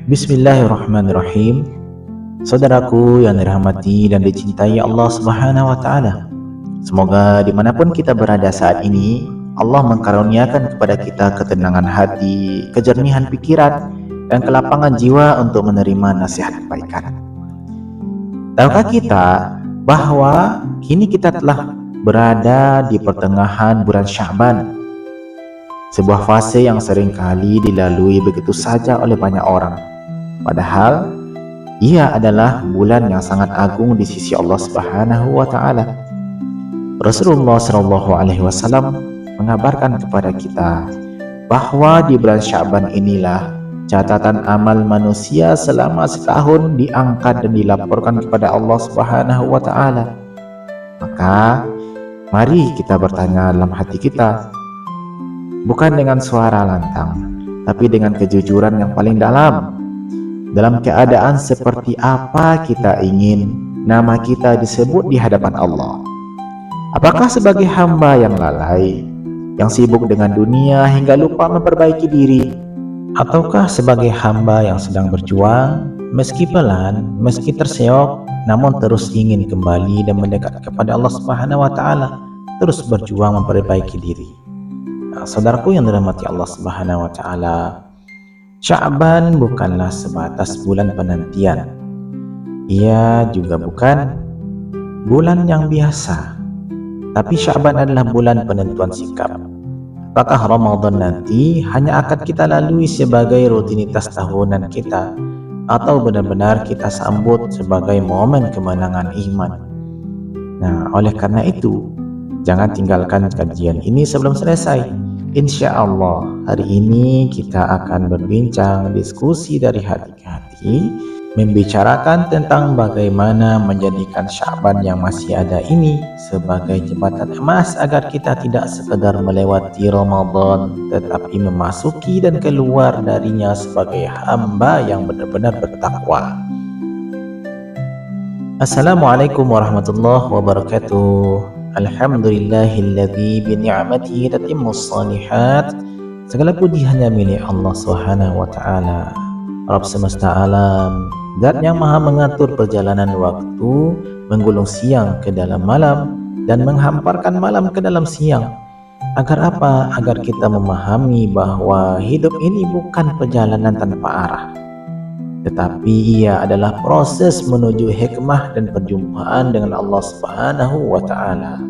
Bismillahirrahmanirrahim. Saudaraku yang dirahmati dan dicintai Allah Subhanahu wa Ta'ala, semoga dimanapun kita berada saat ini, Allah mengkaruniakan kepada kita ketenangan hati, kejernihan pikiran, dan kelapangan jiwa untuk menerima nasihat kebaikan. Tahukah kita bahwa kini kita telah berada di pertengahan bulan Sya'ban, sebuah fase yang seringkali dilalui begitu saja oleh banyak orang. Padahal ia adalah bulan yang sangat agung di sisi Allah Subhanahu wa Ta'ala. Rasulullah Shallallahu Alaihi Wasallam mengabarkan kepada kita bahwa di bulan Sya'ban inilah catatan amal manusia selama setahun diangkat dan dilaporkan kepada Allah Subhanahu wa Ta'ala. Maka mari kita bertanya dalam hati kita, bukan dengan suara lantang, tapi dengan kejujuran yang paling dalam. Dalam keadaan seperti apa kita ingin nama kita disebut di hadapan Allah? Apakah sebagai hamba yang lalai, yang sibuk dengan dunia hingga lupa memperbaiki diri? Ataukah sebagai hamba yang sedang berjuang, meski pelan, meski terseok, namun terus ingin kembali dan mendekat kepada Allah Subhanahu wa Ta'ala, terus berjuang memperbaiki diri? Nah, saudaraku yang dirahmati Allah Subhanahu wa Ta'ala, Sya'ban bukanlah sebatas bulan penantian. Ia juga bukan bulan yang biasa. Tapi Sya'ban adalah bulan penentuan sikap. Apakah Ramadan nanti hanya akan kita lalui sebagai rutinitas tahunan kita, atau benar-benar kita sambut sebagai momen kemenangan iman? Nah, oleh karena itu, jangan tinggalkan kajian ini sebelum selesai. Insya Allah hari ini kita akan berbincang, diskusi dari hati ke hati, membicarakan tentang bagaimana menjadikan Sya'ban yang masih ada ini sebagai jembatan emas agar kita tidak sekedar melewati Ramadan, tetapi memasuki dan keluar darinya sebagai hamba yang benar-benar bertakwa. Assalamualaikum warahmatullahi wabarakatuh. Alhamdulillahilladzi bini'amatihi tatimmus shalihat. Segala puji hanya milik Allah Subhanahu wa Ta'ala, Rabb semesta alam, Zat yang maha mengatur perjalanan waktu, menggulung siang ke dalam malam dan menghamparkan malam ke dalam siang. Agar apa? Agar kita memahami bahwa hidup ini bukan perjalanan tanpa arah, tetapi ia adalah proses menuju hikmah dan perjumpaan dengan Allah Subhanahu wa Ta'ala.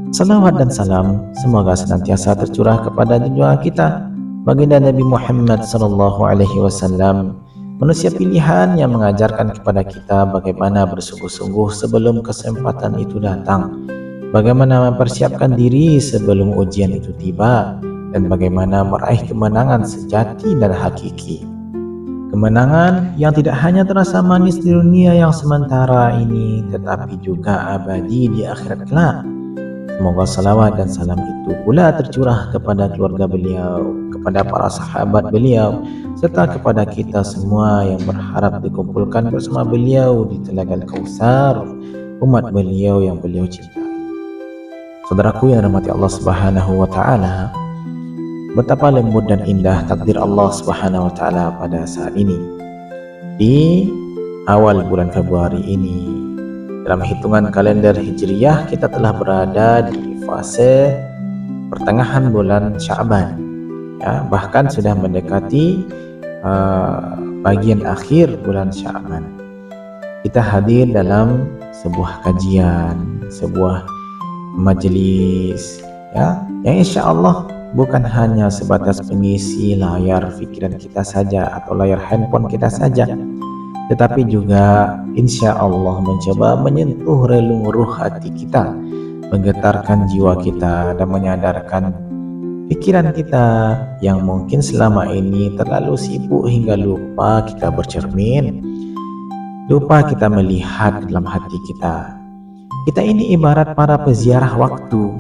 Salawat dan salam semoga senantiasa tercurah kepada junjungan kita, baginda Nabi Muhammad sallallahu alaihi wasallam, manusia pilihan yang mengajarkan kepada kita bagaimana bersungguh-sungguh sebelum kesempatan itu datang, bagaimana mempersiapkan diri sebelum ujian itu tiba, dan bagaimana meraih kemenangan sejati dan hakiki. Kemenangan yang tidak hanya terasa manis di dunia yang sementara ini, tetapi juga abadi di akhirat kelak. Semoga salawat dan salam itu pula tercurah kepada keluarga beliau, kepada para sahabat beliau, serta kepada kita semua yang berharap dikumpulkan bersama beliau di Telaga Kautsar, umat beliau yang beliau cintai. Saudaraku yang dirahmati Allah Subhanahu wa Ta'ala, betapa lembut dan indah takdir Allah Subhanahu wa Ta'ala pada saat ini. Di awal bulan Februari ini, dalam hitungan kalender Hijriyah, kita telah berada di fase pertengahan bulan Sya'ban. Ya, bahkan sudah mendekati bagian akhir bulan Sya'ban. Kita hadir dalam sebuah kajian, sebuah majelis, ya, yang insya Allah bukan hanya sebatas pengisi layar pikiran kita saja atau layar handphone kita saja, tetapi juga insya Allah mencoba menyentuh relung ruh hati kita, menggetarkan jiwa kita, dan menyadarkan pikiran kita yang mungkin selama ini terlalu sibuk hingga lupa kita bercermin, lupa kita melihat dalam hati kita. Kita ini ibarat para peziarah waktu,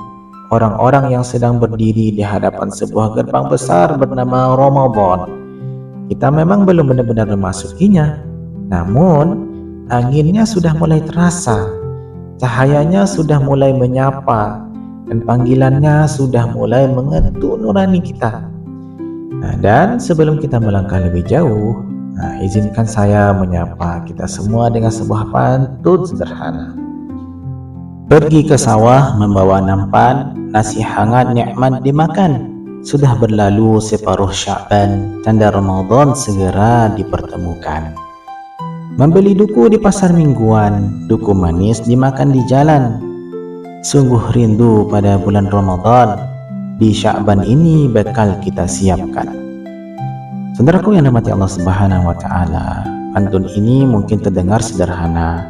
orang-orang yang sedang berdiri di hadapan sebuah gerbang besar bernama Ramadan. Kita memang belum benar-benar memasukinya, namun anginnya sudah mulai terasa, cahayanya sudah mulai menyapa, dan panggilannya sudah mulai mengetuk nurani kita. Dan sebelum kita melangkah lebih jauh, izinkan saya menyapa kita semua dengan sebuah pantun sederhana. Pergi ke sawah membawa nampan, nasi hangat nikmat dimakan. Sudah berlalu separuh Sya'ban, tanda Ramadan segera dipertemukan. Membeli duku di pasar mingguan, duku manis dimakan di jalan. Sungguh rindu pada bulan Ramadan, di Sya'ban ini bakal kita siapkan. Saudaraku yang dirahmati Allah Subhanahu wa Ta'ala, pantun ini mungkin terdengar sederhana,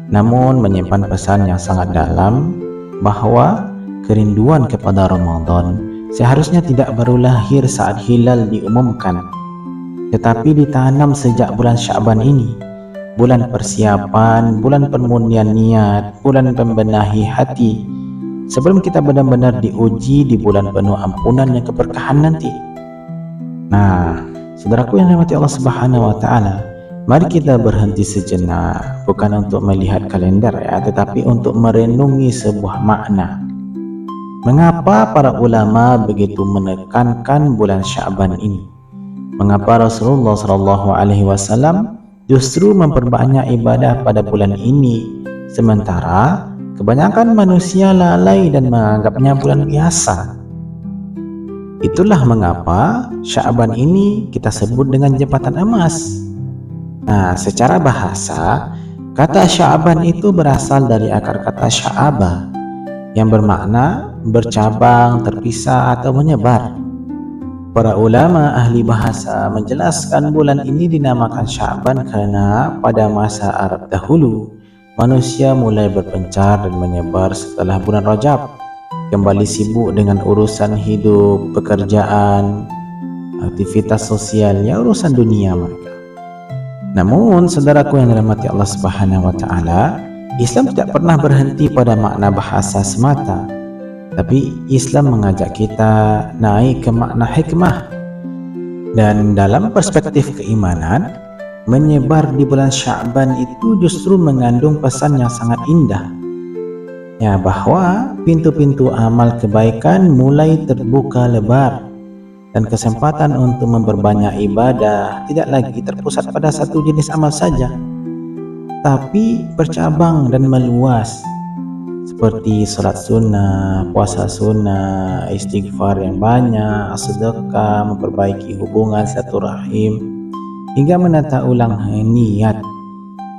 namun menyimpan pesan yang sangat dalam bahwa kerinduan kepada Ramadan seharusnya tidak baru lahir saat hilal diumumkan, tetapi ditanam sejak bulan Sya'ban ini, bulan persiapan, bulan permurnian niat, bulan pembenahi hati, sebelum kita benar-benar diuji di bulan penuh ampunan dan keberkahan nanti. Nah, saudaraku yang dirahmati Allah Subhanahu wa Ta'ala, mari kita berhenti sejenak, bukan untuk melihat kalender ya, tetapi untuk merenungi sebuah makna. Mengapa para ulama begitu menekankan bulan Sya'ban ini? Mengapa Rasulullah SAW justru memperbanyak ibadah pada bulan ini, sementara kebanyakan manusia lalai dan menganggapnya bulan biasa? Itulah mengapa Sya'ban ini kita sebut dengan jembatan emas. Nah, secara bahasa, kata Sya'ban itu berasal dari akar kata sya'aba, yang bermakna bercabang, terpisah, atau menyebar. Para ulama ahli bahasa menjelaskan bulan ini dinamakan Sya'ban karena pada masa Arab dahulu, manusia mulai berpencar dan menyebar setelah bulan Rajab, kembali sibuk dengan urusan hidup, pekerjaan, aktivitas sosialnya, urusan dunia mereka. Namun, saudaraku yang dirahmati Allah Subhanahu wa Ta'ala, Islam tidak pernah berhenti pada makna bahasa semata, tapi Islam mengajak kita naik ke makna hikmah. Dan dalam perspektif keimanan, menyebar di bulan Sya'ban itu justru mengandung pesan yang sangat indah, ya, bahwa pintu-pintu amal kebaikan mulai terbuka lebar, dan kesempatan untuk memperbanyak ibadah tidak lagi terpusat pada satu jenis amal saja, tapi bercabang dan meluas, seperti salat sunnah, puasa sunnah, istighfar yang banyak, sedekah, memperbaiki hubungan silaturahim, hingga menata ulang niat,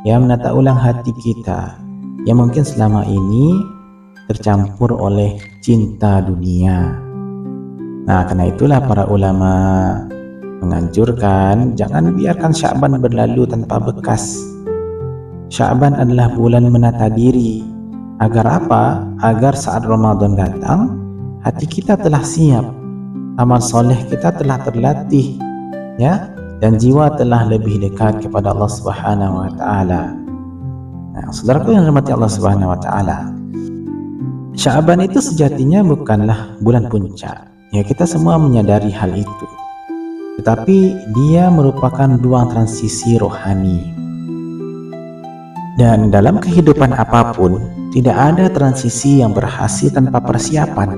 ya, menata ulang hati kita yang mungkin selama ini tercampur oleh cinta dunia. Nah, karena itulah para ulama menganjurkan jangan biarkan Sya'ban berlalu tanpa bekas. Sya'ban adalah bulan menata diri. Agar apa? Agar saat Ramadan datang, hati kita telah siap, amal soleh kita telah terlatih, ya, dan jiwa telah lebih dekat kepada Allah Subhanahu wa Ta'ala. Nah, saudaraku yang dirahmati Allah Subhanahu wa Ta'ala, Sya'ban itu sejatinya bukanlah bulan puncak. Ya, kita semua menyadari hal itu. Tetapi dia merupakan ruang transisi rohani. Dan dalam kehidupan apapun, tidak ada transisi yang berhasil tanpa persiapan.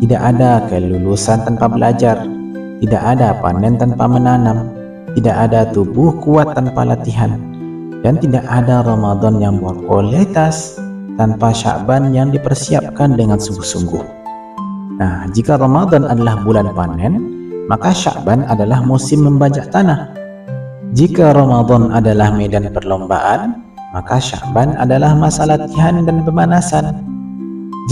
Tidak ada kelulusan tanpa belajar. Tidak ada panen tanpa menanam. Tidak ada tubuh kuat tanpa latihan. Dan tidak ada Ramadan yang berkualitas tanpa Sya'ban yang dipersiapkan dengan sungguh-sungguh. Nah, jika Ramadan adalah bulan panen, maka Sya'ban adalah musim membajak tanah. Jika Ramadan adalah medan perlombaan, maka Sya'ban adalah masa latihan dan pemanasan.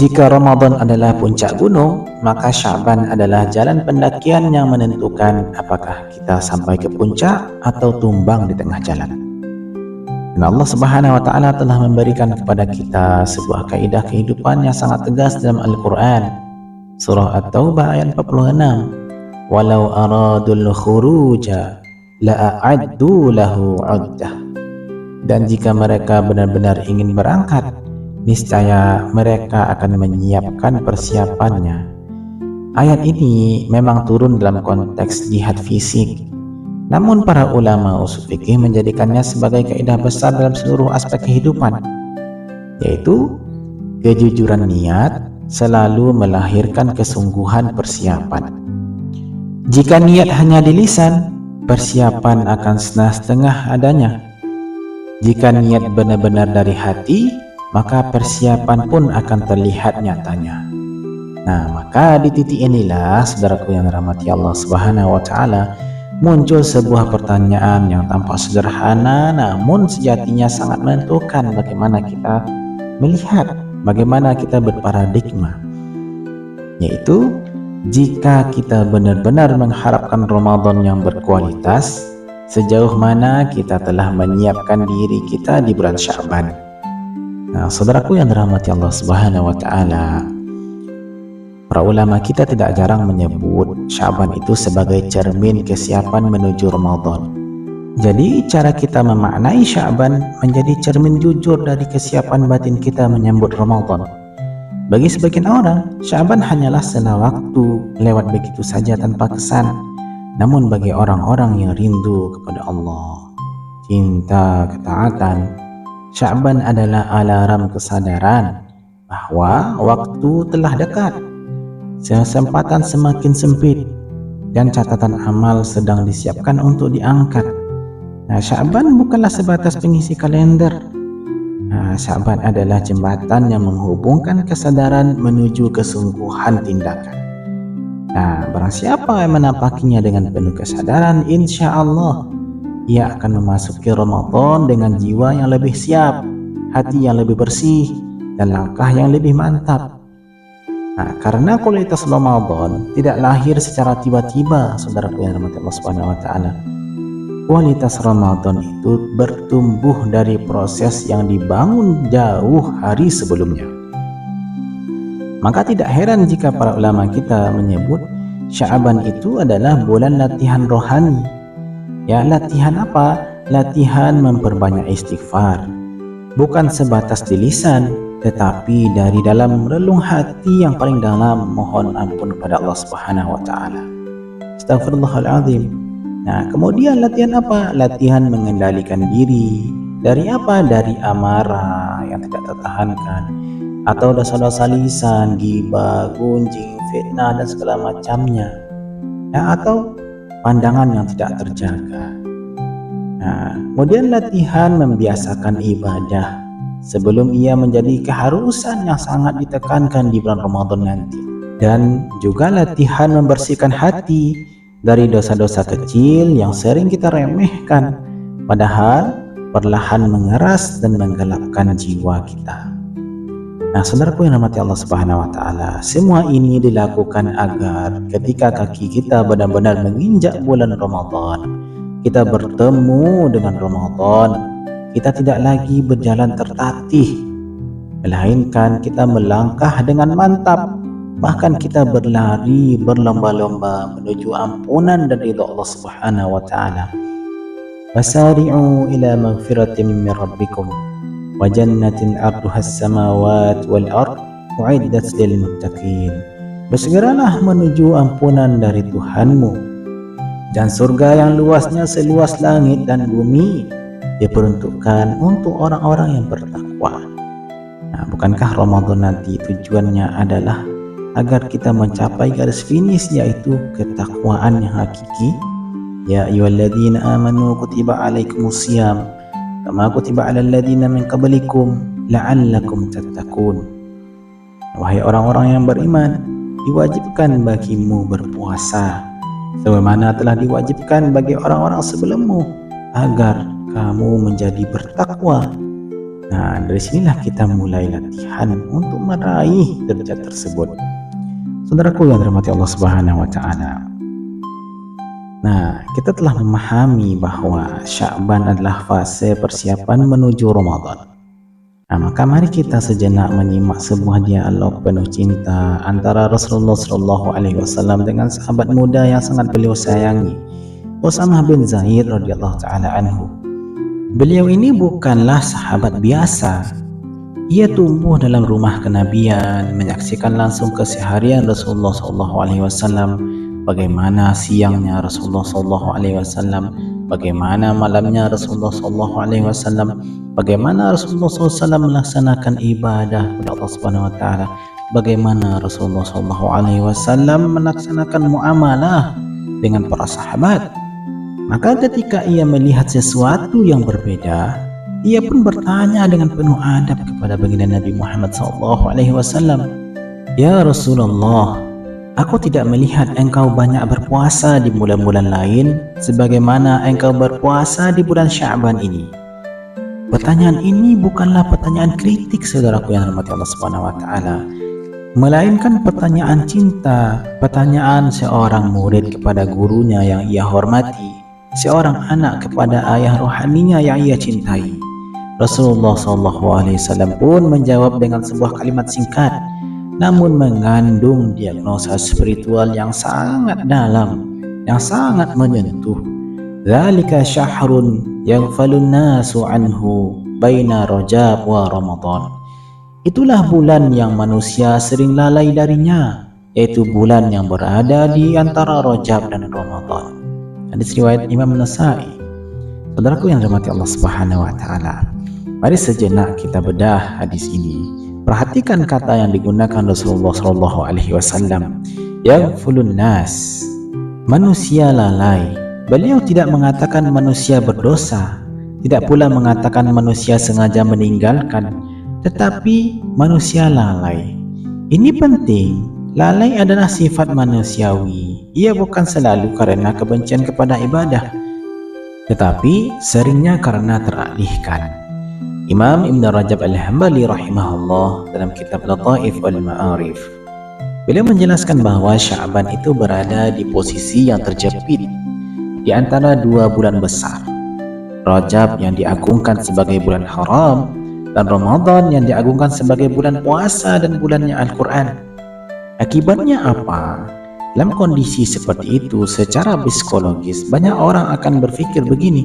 Jika Ramadan adalah puncak gunung, maka Sya'ban adalah jalan pendakian yang menentukan apakah kita sampai ke puncak atau tumbang di tengah jalan. Dan Allah Subhanahu wa Ta'ala telah memberikan kepada kita sebuah kaidah kehidupan yang sangat tegas dalam Al-Quran. Surah At-Taubah ayat 46. Walau aradul khuruja la'a'addu lahu 'uddah. Dan jika mereka benar-benar ingin berangkat, niscaya mereka akan menyiapkan persiapannya. Ayat ini memang turun dalam konteks jihad fisik. Namun para ulama usul fikih menjadikannya sebagai kaidah besar dalam seluruh aspek kehidupan, yaitu kejujuran niat selalu melahirkan kesungguhan persiapan. Jika niat hanya di lisan, persiapan akan setengah adanya. Jika niat benar-benar dari hati, maka persiapan pun akan terlihat nyatanya. Nah, maka di titik inilah, saudaraku yang dirahmati Allah Subhanahu wa Ta'ala, muncul sebuah pertanyaan yang tampak sederhana, namun sejatinya sangat menentukan bagaimana kita melihat, bagaimana kita berparadigma, yaitu jika kita benar-benar mengharapkan Ramadan yang berkualitas, sejauh mana kita telah menyiapkan diri kita di bulan Sya'ban. Nah, saudaraku yang dirahmati Allah Subhanahu wa Ta'ala, para ulama kita tidak jarang menyebut Sya'ban itu sebagai cermin kesiapan menuju Ramadan. Jadi cara kita memaknai Sya'ban menjadi cermin jujur dari kesiapan batin kita menyambut Ramadan. Bagi sebagian orang, Sya'ban hanyalah selang waktu lewat begitu saja tanpa kesan. Namun bagi orang-orang yang rindu kepada Allah, cinta ketaatan, Sya'ban adalah alarm kesadaran bahwa waktu telah dekat, kesempatan semakin sempit, dan catatan amal sedang disiapkan untuk diangkat. Nah, Sya'ban bukanlah sebatas pengisi kalender. Sya'ban adalah jembatan yang menghubungkan kesadaran menuju kesungguhan tindakan. Nah, barang siapa yang menampakinya dengan penuh kesadaran, insya Allah ia akan memasuki Ramadan dengan jiwa yang lebih siap, hati yang lebih bersih, dan langkah yang lebih mantap. Nah, karena kualitas Ramadan tidak lahir secara tiba-tiba, saudaraku yang dirahmati Allah Subhanahu wa Ta'ala. Kualitas Ramadan itu bertumbuh dari proses yang dibangun jauh hari sebelumnya. Maka tidak heran jika para ulama kita menyebut Sya'ban itu adalah bulan latihan rohani. Ya, latihan apa? Latihan memperbanyak istighfar. Bukan sebatas di lisan, tetapi dari dalam relung hati yang paling dalam mohon ampun kepada Allah Subhanahu wa Ta'ala. Astaghfirullahaladzim. Nah, kemudian latihan apa? Latihan mengendalikan diri. Dari apa? Dari amarah yang tidak tertahankan, atau dosa-dosa lisan, ghibah, gunjing, fitnah, dan segala macamnya. Ya, atau pandangan yang tidak terjaga. Nah, kemudian latihan membiasakan ibadah sebelum ia menjadi keharusan yang sangat ditekankan di bulan Ramadan nanti. Dan juga latihan membersihkan hati dari dosa-dosa kecil yang sering kita remehkan, padahal perlahan mengeras dan menggelapkan jiwa kita. Nah, saudaraku yang dirahmati Allah Subhanahu wa Ta'ala, semua ini dilakukan agar ketika kaki kita benar-benar menginjak bulan Ramadan, kita bertemu dengan Ramadan, kita tidak lagi berjalan tertatih, melainkan kita melangkah dengan mantap. Bahkan kita berlari berlomba-lomba menuju ampunan dan ridha Allah Subhanahu wa Ta'ala. Wasari'u ila maghfiratin min rabbikum wa jannatin 'arduha as-samawati wal ard u'iddat lil muttaqin. Bersegeralah menuju ampunan dari Tuhanmu, dan surga yang luasnya seluas langit dan bumi diperuntukkan untuk orang-orang yang bertakwa. Nah, bukankah Ramadan nanti tujuannya adalah agar kita mencapai garis finish, yaitu ketakwaan yang hakiki? Ya ayyuhalladzina amanu kutiba alaikumusiyam kama kutiba alal ladzina min qablikum la'allakum tattaqun. Wahai orang-orang yang beriman, diwajibkan bagimu berpuasa sebagaimana telah diwajibkan bagi orang-orang sebelummu agar kamu menjadi bertakwa. Nah, dari sinilah kita mulai latihan untuk meraih derajat tersebut. Saudaraku yang dirahmati Allah Subhanahu wa Ta'ala. Nah, kita telah memahami bahwa Sya'ban adalah fase persiapan menuju Ramadan. Nah, maka mari kita sejenak menyimak sebuah dialog penuh cinta antara Rasulullah SAW dengan sahabat muda yang sangat beliau sayangi, Usamah bin Zaid radhiyallahu taala anhu. Beliau ini bukanlah sahabat biasa. Ia tumbuh dalam rumah kenabian, menyaksikan langsung keseharian Rasulullah SAW, bagaimana siangnya Rasulullah SAW, bagaimana malamnya Rasulullah SAW, bagaimana Rasulullah SAW melaksanakan ibadah kepada Allah Subhanahu wa Ta'ala, bagaimana Rasulullah SAW melaksanakan muamalah dengan para sahabat. Maka ketika ia melihat sesuatu yang berbeda, ia pun bertanya dengan penuh adab kepada baginda Nabi Muhammad SAW. Ya Rasulullah, aku tidak melihat engkau banyak berpuasa di bulan-bulan lain sebagaimana engkau berpuasa di bulan Sya'ban ini. Pertanyaan ini bukanlah pertanyaan kritik, saudaraku yang dirahmati Allah Subhanahu wa taala, melainkan pertanyaan cinta, pertanyaan seorang murid kepada gurunya yang ia hormati, seorang anak kepada ayah rohaninya yang ia cintai. Rasulullah SAW pun menjawab dengan sebuah kalimat singkat, namun mengandung diagnosa spiritual yang sangat dalam, yang sangat menyentuh. Dzalika syahrun yaghfalun nasu anhu baina Rajab wa Ramadan. Itulah bulan yang manusia sering lalai darinya, yaitu bulan yang berada di antara Rajab dan Ramadan. Hadis riwayat Imam Nasa'i. Saudaraku yang dirahmati Allah Subhanahu wa taala, mari sejenak kita bedah hadis ini. Perhatikan kata yang digunakan Rasulullah SAW. Yaghfulun nas, manusia lalai. Beliau tidak mengatakan manusia berdosa, tidak pula mengatakan manusia sengaja meninggalkan, tetapi manusia lalai. Ini penting. Lalai adalah sifat manusiawi. Ia bukan selalu karena kebencian kepada ibadah, tetapi seringnya karena teralihkan. Imam Ibn Rajab Al-Hambali rahimahullah dalam kitab Lataif wal Ma'arif, beliau menjelaskan bahwa Sya'ban itu berada di posisi yang terjepit di antara dua bulan besar, Rajab yang diagungkan sebagai bulan haram dan Ramadan yang diagungkan sebagai bulan puasa dan bulannya Al-Quran. Akibatnya apa? Dalam kondisi seperti itu, secara psikologis banyak orang akan berpikir begini,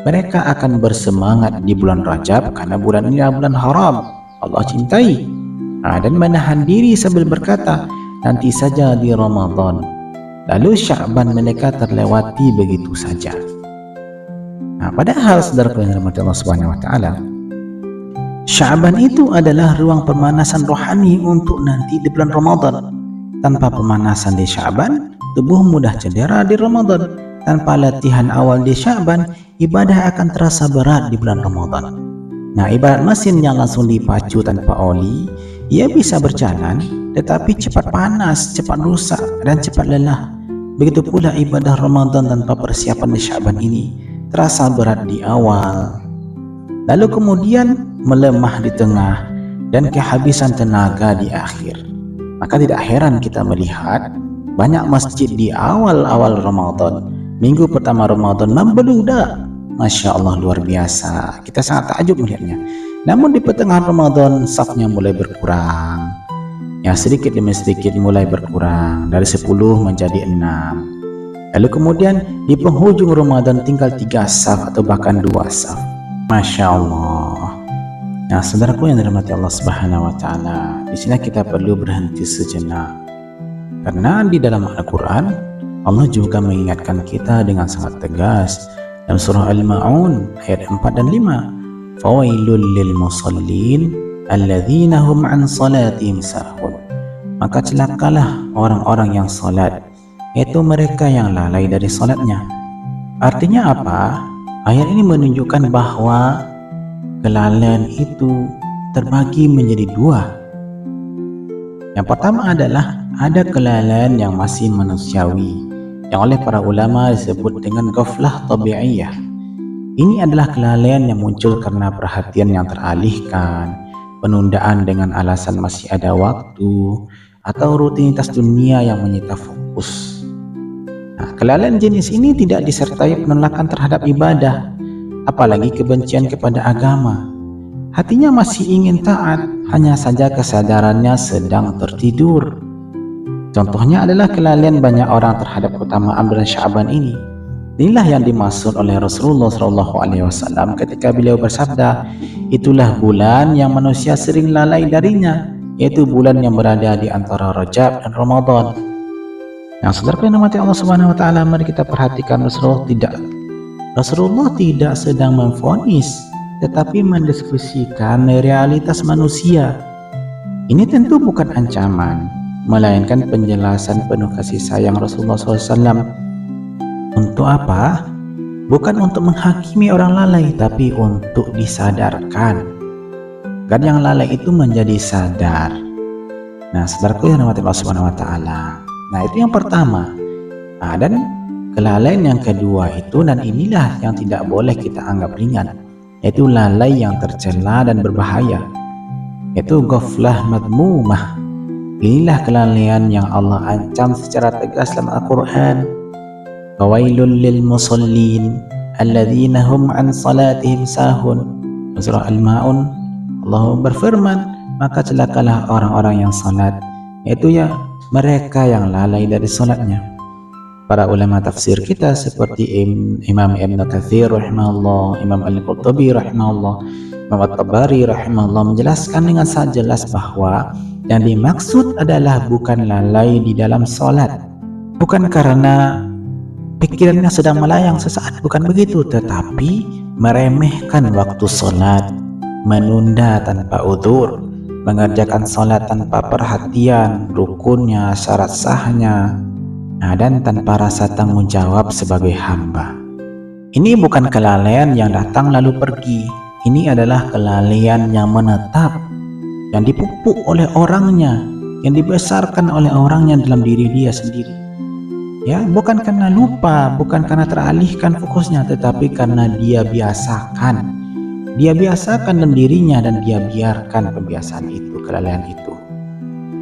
mereka akan bersemangat di bulan Rajab karena bulan ini adalah bulan haram, Allah cintai, dan menahan diri sambil berkata, nanti saja di Ramadan. Lalu Sya'ban mereka terlewati begitu saja. Padahal saudaraku yang dirahmati Allah Subhanahu wa taala, Sya'ban itu adalah ruang pemanasan rohani untuk nanti di bulan Ramadan. Tanpa pemanasan di Sya'ban, tubuh mudah cedera di Ramadan. Tanpa latihan awal di Sya'ban, ibadah akan terasa berat di bulan Ramadan. Ibarat mesin yang langsung dipacu tanpa oli, ia bisa berjalan, tetapi cepat panas, cepat rusak, dan cepat lelah. Begitu pula ibadah Ramadan tanpa persiapan di Sya'ban ini, terasa berat di awal, lalu kemudian melemah di tengah dan kehabisan tenaga di akhir. Maka tidak heran kita melihat banyak masjid di awal-awal Ramadan, minggu pertama Ramadan membeludak. Masya Allah, luar biasa, kita sangat takjub melihatnya. Namun di pertengahan Ramadan safnya mulai berkurang, sedikit demi sedikit mulai berkurang, dari 10 menjadi 6. Lalu kemudian di penghujung Ramadan tinggal 3 saf atau bahkan 2 saf. Masya Allah. Saudaraku yang dirahmati Allah Subhanahu wa taala, di sini kita perlu berhenti sejenak. Karena di dalam Al-Qur'an Allah juga mengingatkan kita dengan sangat tegas dalam surah Al-Ma'un ayat 4 dan 5. Fawailul lil musallin alladzina hum an salatihim sahun. Maka celakalah orang-orang yang salat, yaitu mereka yang lalai dari salatnya. Artinya apa? Ayat ini menunjukkan bahwa kelalaian itu terbagi menjadi 2. Yang pertama adalah ada kelalaian yang masih manusiawi, yang oleh para ulama disebut dengan ghaflah tabi'iyah. Ini adalah kelalaian yang muncul karena perhatian yang teralihkan, penundaan dengan alasan masih ada waktu, atau rutinitas dunia yang menyita fokus. Kelalaian jenis ini tidak disertai penolakan terhadap ibadah, apalagi kebencian kepada agama. Hatinya masih ingin taat, hanya saja kesadarannya sedang tertidur. Contohnya adalah kelalaian banyak orang terhadap keutamaan bulan Sya'ban ini. Inilah yang dimaksud oleh Rasulullah SAW ketika beliau bersabda, itulah bulan yang manusia sering lalai darinya, yaitu bulan yang berada di antara Rajab dan Ramadan. Saudara yang dirahmati Allah Subhanahu wa taala, mari kita perhatikan Rasulullah tidak sedang memvonis, tetapi mendiskusikan realitas manusia. Ini tentu bukan ancaman, melainkan penjelasan penuh kasih sayang Rasulullah SAW Untuk apa? Bukan untuk menghakimi orang lalai, tapi untuk disadarkan. Kan yang lalai itu menjadi sadar. Nah, saudaraku yang dirahmati Allah Subhanahu wa taala. Nah, itu yang pertama. Nah, dan kelalaian yang kedua itu, dan inilah yang tidak boleh kita anggap ringan, yaitu lalai yang tercela dan berbahaya, yaitu ghaflah madmumah. Inilah kelalaian yang Allah ancam secara tegas dalam Al-Quran. Fawailul lil musallin alladzina hum an salatihim sahun. Surah Al-Ma'un, Allah berfirman, maka celakalah orang-orang yang salat, yaitu ya mereka yang lalai dari salatnya. Para ulama tafsir kita seperti Imam Ibn Katsir rahimahullah, Imam Al-Qurtubi rahimahullah, Imam At-Tabari rahimahullah menjelaskan dengan sangat jelas bahwa yang dimaksud adalah bukan lalai di dalam salat, bukan karena pikirannya sedang melayang sesaat, bukan begitu, tetapi meremehkan waktu salat, menunda tanpa udzur, mengerjakan salat tanpa perhatian rukunnya, syarat sahnya, dan tanpa rasa tanggung jawab sebagai hamba. Ini bukan kelalaian yang datang lalu pergi. Ini adalah kelalaian yang menetap, yang dipupuk oleh orangnya, yang dibesarkan oleh orangnya dalam diri dia sendiri. Ya, bukan karena lupa, bukan karena teralihkan fokusnya, tetapi karena dia biasakan. Dia biasakan dalam dirinya dan dia biarkan kebiasaan itu, kelalaian itu.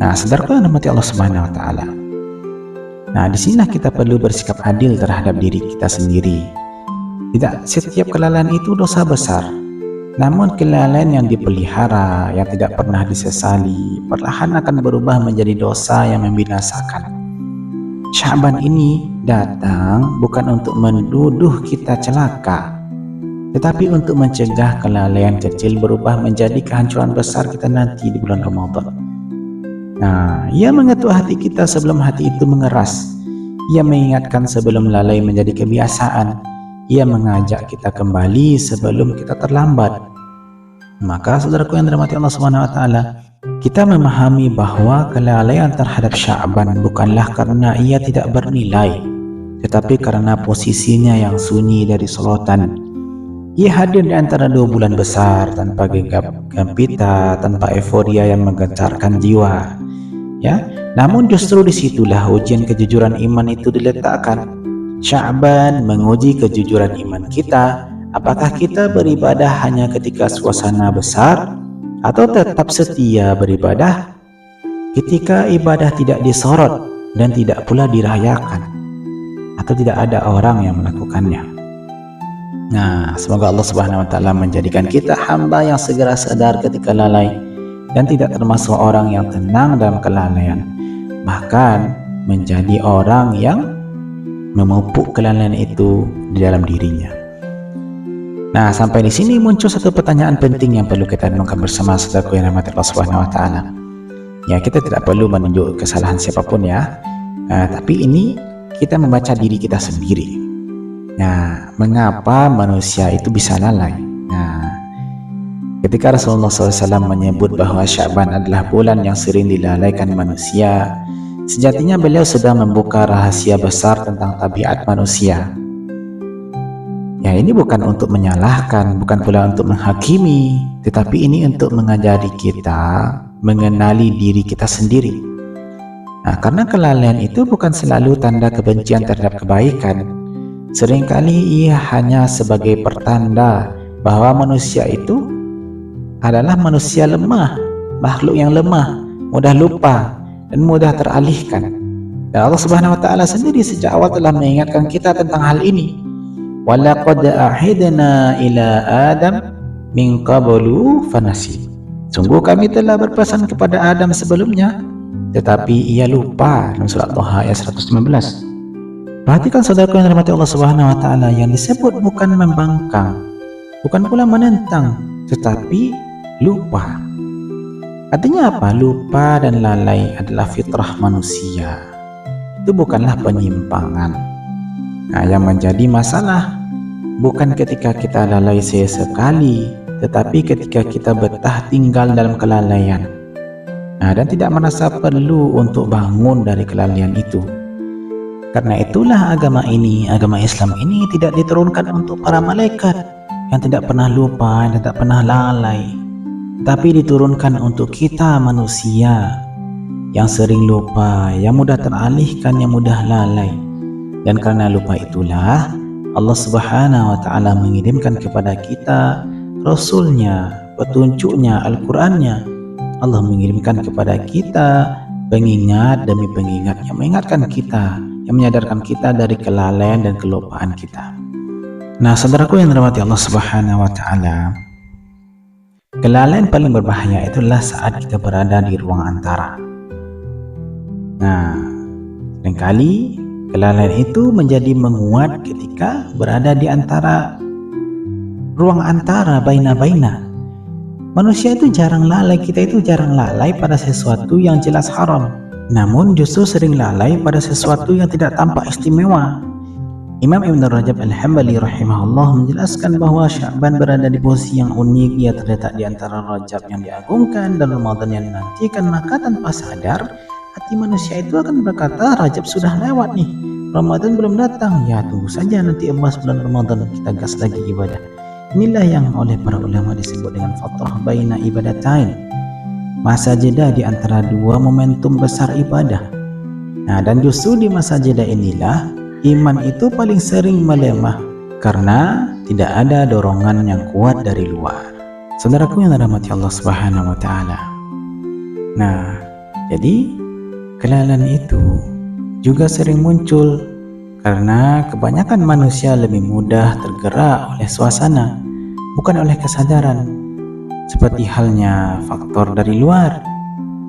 Nah, saudaraku yang dirahmati Allah Subhanahu wa taala. Nah, di sinilah kita perlu bersikap adil terhadap diri kita sendiri. Tidak setiap kelalaian itu dosa besar. Namun kelalaian yang dipelihara, yang tidak pernah disesali, perlahan akan berubah menjadi dosa yang membinasakan. Sya'ban ini datang bukan untuk menduduh kita celaka, tetapi untuk mencegah kelalaian kecil berubah menjadi kehancuran besar kita nanti di bulan Ramadan. Nah, ia mengetuk hati kita sebelum hati itu mengeras. Ia mengingatkan sebelum lalai menjadi kebiasaan. Ia mengajak kita kembali sebelum kita terlambat. Maka saudaraku yang dirahmati Allah Subhanahu wa taala, kita memahami bahwa kelalaian terhadap Sya'ban bukanlah karena ia tidak bernilai, tetapi karena posisinya yang sunyi dari sorotan. Ia hadir di antara 2 bulan besar tanpa gegap gempita, tanpa euforia yang menggencarkan jiwa. Ya, namun justru disitulah ujian kejujuran iman itu diletakkan. Sya'ban menguji kejujuran iman kita. Apakah kita beribadah hanya ketika suasana besar, atau tetap setia beribadah ketika ibadah tidak disorot dan tidak pula dirayakan, atau tidak ada orang yang melakukannya. Nah, semoga Allah Subhanahu wa taala menjadikan kita hamba yang segera sadar ketika lalai dan tidak termasuk orang yang tenang dalam kelalaian, bahkan menjadi orang yang memupuk kelalaian itu di dalam dirinya. Nah, sampai di sini muncul satu pertanyaan penting yang perlu kita renungkan bersama, saudaraku yang dirahmati Allah Subhanahu wa taala. Ya, kita tidak perlu menunjuk kesalahan siapapun ya. Tapi ini kita membaca diri kita sendiri. Nah, mengapa manusia itu bisa lalai? Nah, ketika Rasulullah SAW menyebut bahwa Sya'ban adalah bulan yang sering dilalaikan manusia, sejatinya beliau sedang membuka rahasia besar tentang tabiat manusia. Ya, ini bukan untuk menyalahkan, bukan pula untuk menghakimi, tetapi ini untuk mengajari kita mengenali diri kita sendiri. Nah, karena kelalaian itu bukan selalu tanda kebencian terhadap kebaikan. Seringkali ia hanya sebagai pertanda bahwa manusia itu adalah manusia lemah, makhluk yang lemah, mudah lupa dan mudah teralihkan. Dan Allah Subhanahu wa taala sendiri sejak awal telah mengingatkan kita tentang hal ini. Walaqad ahidna ila Adam min qablu fanasi. Sungguh kami telah berpesan kepada Adam sebelumnya, tetapi ia lupa. Dalam surat Thaha ayat 115. Perhatikan saudaraku yang dirahmati Allah Subhanahu wa taala, yang disebut bukan membangkang, bukan pula menentang, tetapi lupa. Artinya apa? Lupa dan lalai adalah fitrah manusia. Itu bukanlah penyimpangan. Nah, yang menjadi masalah bukan ketika kita lalai sesekali, tetapi ketika kita betah tinggal dalam kelalaian. Nah, dan tidak merasa perlu untuk bangun dari kelalaian itu. Karena itulah agama Islam ini tidak diturunkan untuk para malaikat yang tidak pernah lupa, yang tidak pernah lalai, tapi diturunkan untuk kita manusia yang sering lupa, yang mudah teralihkan, yang mudah lalai. Dan karena lupa itulah Allah Subhanahu wa Ta'ala mengirimkan kepada kita Rasulnya, petunjuknya, Al-Qurannya. Allah mengirimkan kepada kita pengingat demi pengingat yang mengingatkan kita, yang menyadarkan kita dari kelalaian dan kelupaan kita. Nah, saudaraku yang dirahmati Allah Subhanahu wa Ta'ala, kelalaian paling berbahaya itulah saat kita berada di ruang antara. Nah, seringkali kelalaian itu menjadi menguat ketika berada di antara ruang antara, baina-baina. Manusia itu jarang lalai, kita itu jarang lalai pada sesuatu yang jelas haram, namun justru sering lalai pada sesuatu yang tidak tampak istimewa. Imam Ibn Rajab Al-Hambali rahimahullah menjelaskan bahwa Sya'ban berada di posisi yang unik. Ia terletak di antara Rajab yang diagungkan dan Ramadan yang dinantikan. Maka tanpa sadar, hati manusia itu akan berkata, Rajab sudah lewat nih, Ramadan belum datang. Ya tunggu saja, nanti emas bulan Ramadan kita gas lagi ibadah. Inilah yang oleh para ulama disebut dengan fatrah baina ibadatain, masa jeda di antara dua momentum besar ibadah. Nah, dan justru di masa jeda inilah iman itu paling sering melemah karena tidak ada dorongan yang kuat dari luar. Saudaraku yang dirahmati Allah Subhanahu wa Ta'ala. Nah, jadi kelalaian itu juga sering muncul karena kebanyakan manusia lebih mudah tergerak oleh suasana, bukan oleh kesadaran. Seperti halnya faktor dari luar.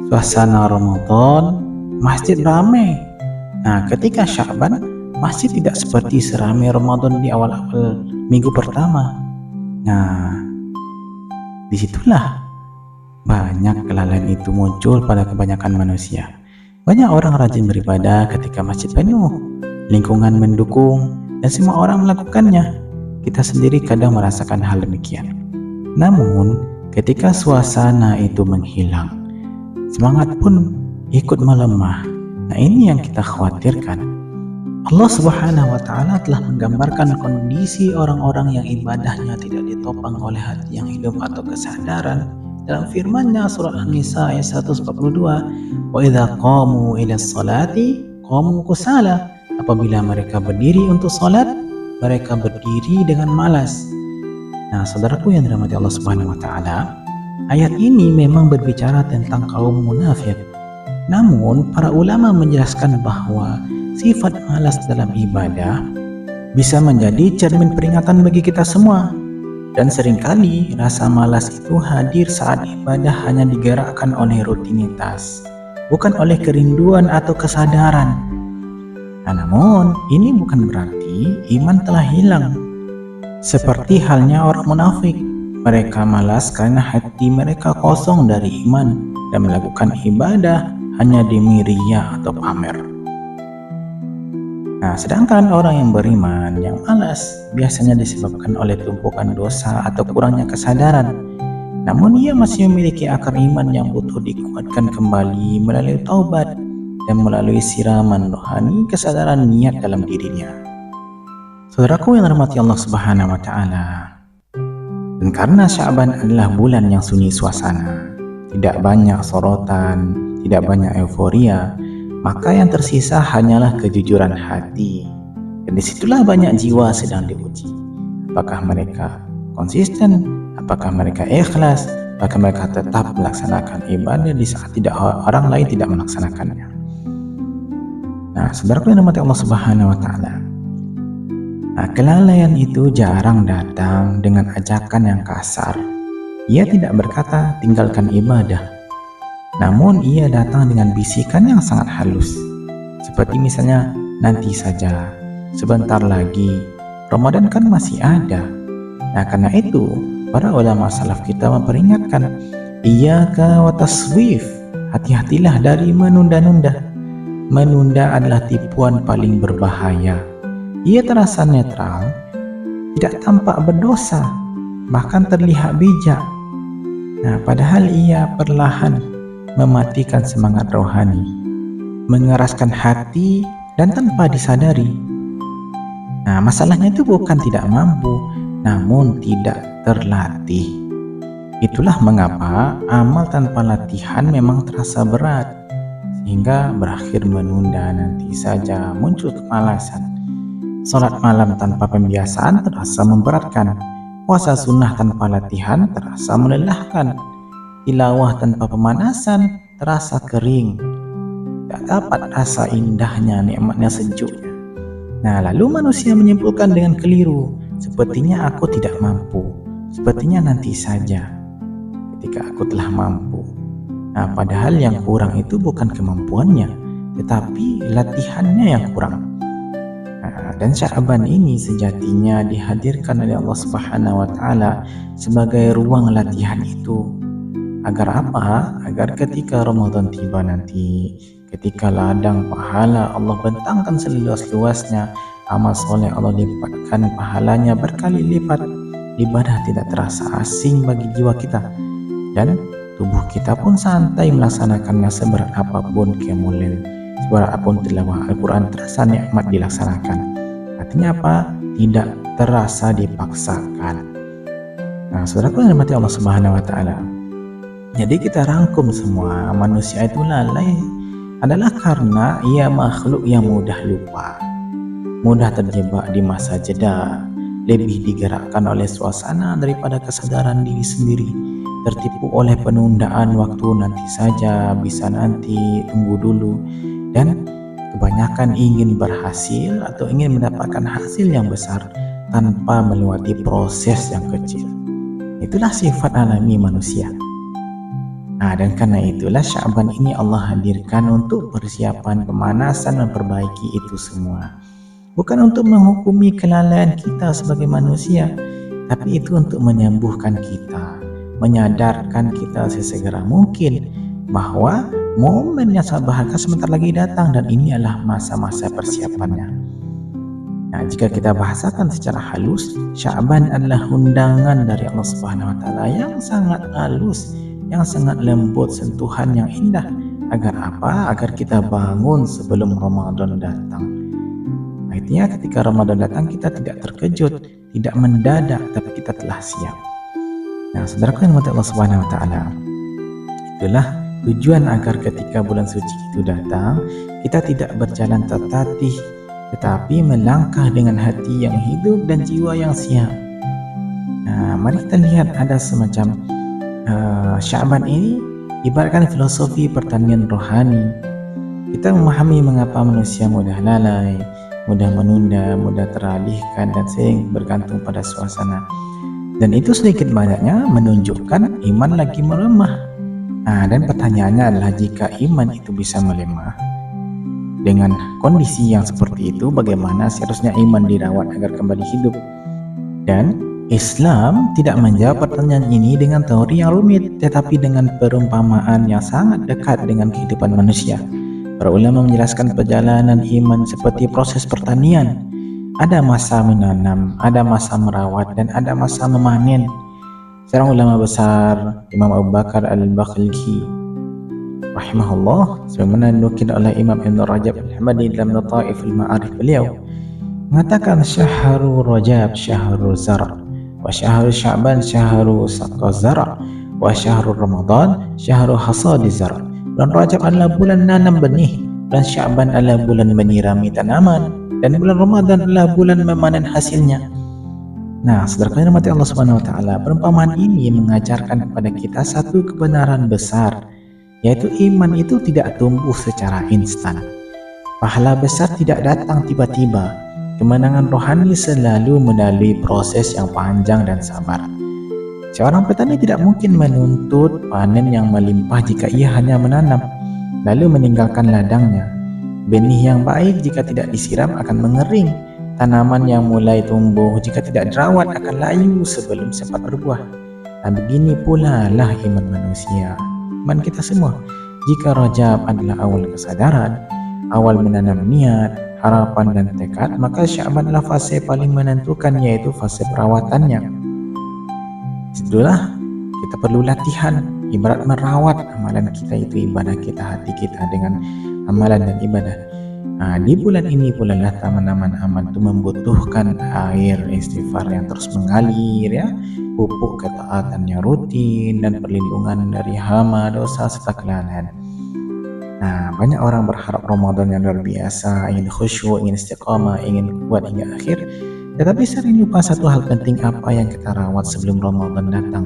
Suasana Ramadan, masjid ramai. Nah, ketika Sya'ban, masjid tidak seperti seramai Ramadan di awal-awal minggu pertama. Nah, disitulah banyak kelalaian itu muncul pada kebanyakan manusia. Banyak orang rajin beribadah ketika masjid penuh, lingkungan mendukung, dan semua orang melakukannya. Kita sendiri kadang merasakan hal demikian. Namun, ketika suasana itu menghilang, semangat pun ikut melemah. Nah, ini yang kita khawatirkan. Allah Subhanahu wa Ta'ala telah menggambarkan kondisi orang-orang yang ibadahnya tidak ditopang oleh hati yang hidup atau kesadaran dalam firman-Nya surah An-Nisa ayat 142, "Wa idza qamu ila sholati qamu kusala." Apabila mereka berdiri untuk salat, mereka berdiri dengan malas. Nah, saudaraku yang dirahmati Allah Subhanahu wa Ta'ala, ayat ini memang berbicara tentang kaum munafik. Namun, para ulama menjelaskan bahwa sifat malas dalam ibadah bisa menjadi cermin peringatan bagi kita semua. Dan seringkali rasa malas itu hadir saat ibadah hanya digerakkan oleh rutinitas, bukan oleh kerinduan atau kesadaran. Nah, namun ini bukan berarti iman telah hilang. Seperti halnya orang munafik, mereka malas karena hati mereka kosong dari iman dan melakukan ibadah hanya demi riya atau pamer. Nah, sedangkan orang yang beriman, yang malas, biasanya disebabkan oleh tumpukan dosa atau kurangnya kesadaran. Namun ia masih memiliki akar iman yang butuh dikuatkan kembali melalui taubat dan melalui siraman rohani kesadaran niat dalam dirinya. Saudaraku yang dirahmati Allah Subhanahu wa Ta'ala, dan karena Sya'ban adalah bulan yang sunyi suasana, tidak banyak sorotan, tidak banyak euforia, maka yang tersisa hanyalah kejujuran hati. Dan disitulah banyak jiwa sedang diuji. Apakah mereka konsisten? Apakah mereka ikhlas? Apakah mereka tetap melaksanakan ibadah di saat orang lain tidak melaksanakannya? Nah, saudaraku yang dirahmati Allah Subhanahu wa Ta'ala, nah, kelalaian itu jarang datang dengan ajakan yang kasar. Ia tidak berkata tinggalkan ibadah, namun ia datang dengan bisikan yang sangat halus. Seperti misalnya, nanti saja, sebentar lagi, Ramadan kan masih ada. Nah, karena itu para ulama salaf kita memperingatkan, iyyaka wa taswif, hati-hatilah dari menunda-nunda. Menunda adalah tipuan paling berbahaya. Ia terasa netral, tidak tampak berdosa, bahkan terlihat bijak. Nah, padahal ia perlahan mematikan semangat rohani, mengeraskan hati dan tanpa disadari. Nah, masalahnya itu bukan tidak mampu, namun tidak terlatih. Itulah mengapa amal tanpa latihan memang terasa berat, sehingga berakhir menunda, nanti saja, muncul kemalasan. Salat malam tanpa pembiasaan terasa memberatkan. Puasa sunnah tanpa latihan terasa melelahkan. Tilawah tanpa pemanasan terasa kering. Tak dapat rasa indahnya, nikmatnya, sejuknya. Nah, lalu manusia menyimpulkan dengan keliru, sepertinya aku tidak mampu, sepertinya nanti saja ketika aku telah mampu. Nah, padahal yang kurang itu bukan kemampuannya, tetapi latihannya yang kurang. Nah, dan Sya'ban ini sejatinya dihadirkan oleh Allah Subhanahu wa Ta'ala sebagai ruang latihan itu. Agar apa? Agar ketika Ramadan tiba nanti, ketika ladang pahala Allah bentangkan seluas-luasnya, amal soleh Allah lipatkan pahalanya berkali lipat, ibadah tidak terasa asing bagi jiwa kita, dan tubuh kita pun santai melaksanakannya seberat apapun qiyamul, seberat apapun tilawah Al-Quran, terasa nikmat dilaksanakan. Artinya apa? Tidak terasa dipaksakan. Nah, saudaraku yang dirahmati Allah Subhanahu wa Ta'ala, jadi kita rangkum semua, manusia itu lalai adalah karena ia makhluk yang mudah lupa, mudah terjebak di masa jeda, lebih digerakkan oleh suasana daripada kesadaran diri sendiri, tertipu oleh penundaan waktu, nanti saja, bisa nanti, tunggu dulu, dan kebanyakan ingin berhasil atau ingin mendapatkan hasil yang besar tanpa melewati proses yang kecil. Itulah sifat alami manusia. Nah, dan karena itulah Sya'ban ini Allah hadirkan untuk persiapan, pemanasan, memperbaiki itu semua. Bukan untuk menghukumi kelalaian kita sebagai manusia, tapi itu untuk menyembuhkan kita, menyadarkan kita sesegera mungkin bahwa momen yang sangat berharga sebentar lagi datang, dan ini adalah masa-masa persiapannya. Nah, jika kita bahasakan secara halus, Sya'ban adalah undangan dari Allah Subhanahu wa Ta'ala yang sangat halus, yang sangat lembut, sentuhan yang indah. Agar apa? Agar kita bangun sebelum Ramadan datang. Artinya ketika Ramadan datang kita tidak terkejut, tidak mendadak, tapi kita telah siap. Nah, saudaraku yang dirahmati Allah Subhanahu wa Ta'ala, itulah tujuan agar ketika bulan suci itu datang, kita tidak berjalan tertatih, tetapi melangkah dengan hati yang hidup dan jiwa yang siap. Nah, mari kita lihat ada semacam Sya'ban ini ibaratkan filosofi pertanian rohani. Kita memahami mengapa manusia mudah lalai, mudah menunda, mudah teralihkan, dan sering bergantung pada suasana. Dan itu sedikit banyaknya menunjukkan iman lagi melemah. Nah, dan pertanyaannya adalah jika iman itu bisa melemah dengan kondisi yang seperti itu, bagaimana seharusnya iman dirawat agar kembali hidup? Dan Islam tidak menjawab pertanyaan ini dengan teori yang rumit, tetapi dengan perumpamaan yang sangat dekat dengan kehidupan manusia. Para ulama menjelaskan perjalanan iman seperti proses pertanian. Ada masa menanam, ada masa merawat, dan ada masa memanen. Seorang ulama besar, Imam Abu Bakar Al-Baqilki rahimahullah, sebagaimana dinukil oleh Imam Ibn Rajab Al-Hambali dalam Lataif Al-Ma'arif beliau, mengatakan syahrul Rajab syahrul zar', wa syahrul Sya'ban syahrul saqaz zar', wa syahrul Ramadan syahrul hasadiz zar'. Bulan Rajab adalah bulan nanam benih, bulan Sya'ban adalah bulan menyirami tanaman, dan bulan Ramadan adalah bulan memanen hasilnya. Nah, saudara yang dirahmati Allah Subhanahu wa Ta'ala, perumpamaan ini mengajarkan kepada kita satu kebenaran besar, yaitu iman itu tidak tumbuh secara instan. Pahala besar tidak datang tiba-tiba. Kemenangan rohani selalu melalui proses yang panjang dan sabar. Seorang petani tidak mungkin menuntut panen yang melimpah jika ia hanya menanam, lalu meninggalkan ladangnya. Benih yang baik jika tidak disiram akan mengering. Tanaman yang mulai tumbuh jika tidak dirawat akan layu sebelum sempat berbuah. Dan begini pula lah iman manusia, iman kita semua. Jika Rajab adalah awal kesadaran, awal menanam niat, harapan, dan tekad, maka Sya'ban adalah fase paling menentukan, yaitu fase perawatannya. Itulah kita perlu latihan, ibarat merawat amalan kita itu ibadah kita, hati kita dengan amalan dan ibadah. Nah, di bulan ini pula lah tanaman amal itu membutuhkan air istighfar yang terus mengalir ya, pupuk ketaatannya rutin dan perlindungan dari hama, dosa serta kelalaian. Nah, banyak orang berharap Ramadan yang luar biasa, ingin khusyuk, ingin istiqamah, ingin kuat hingga akhir, tetapi sering lupa satu hal penting apa yang kita rawat sebelum Ramadan datang.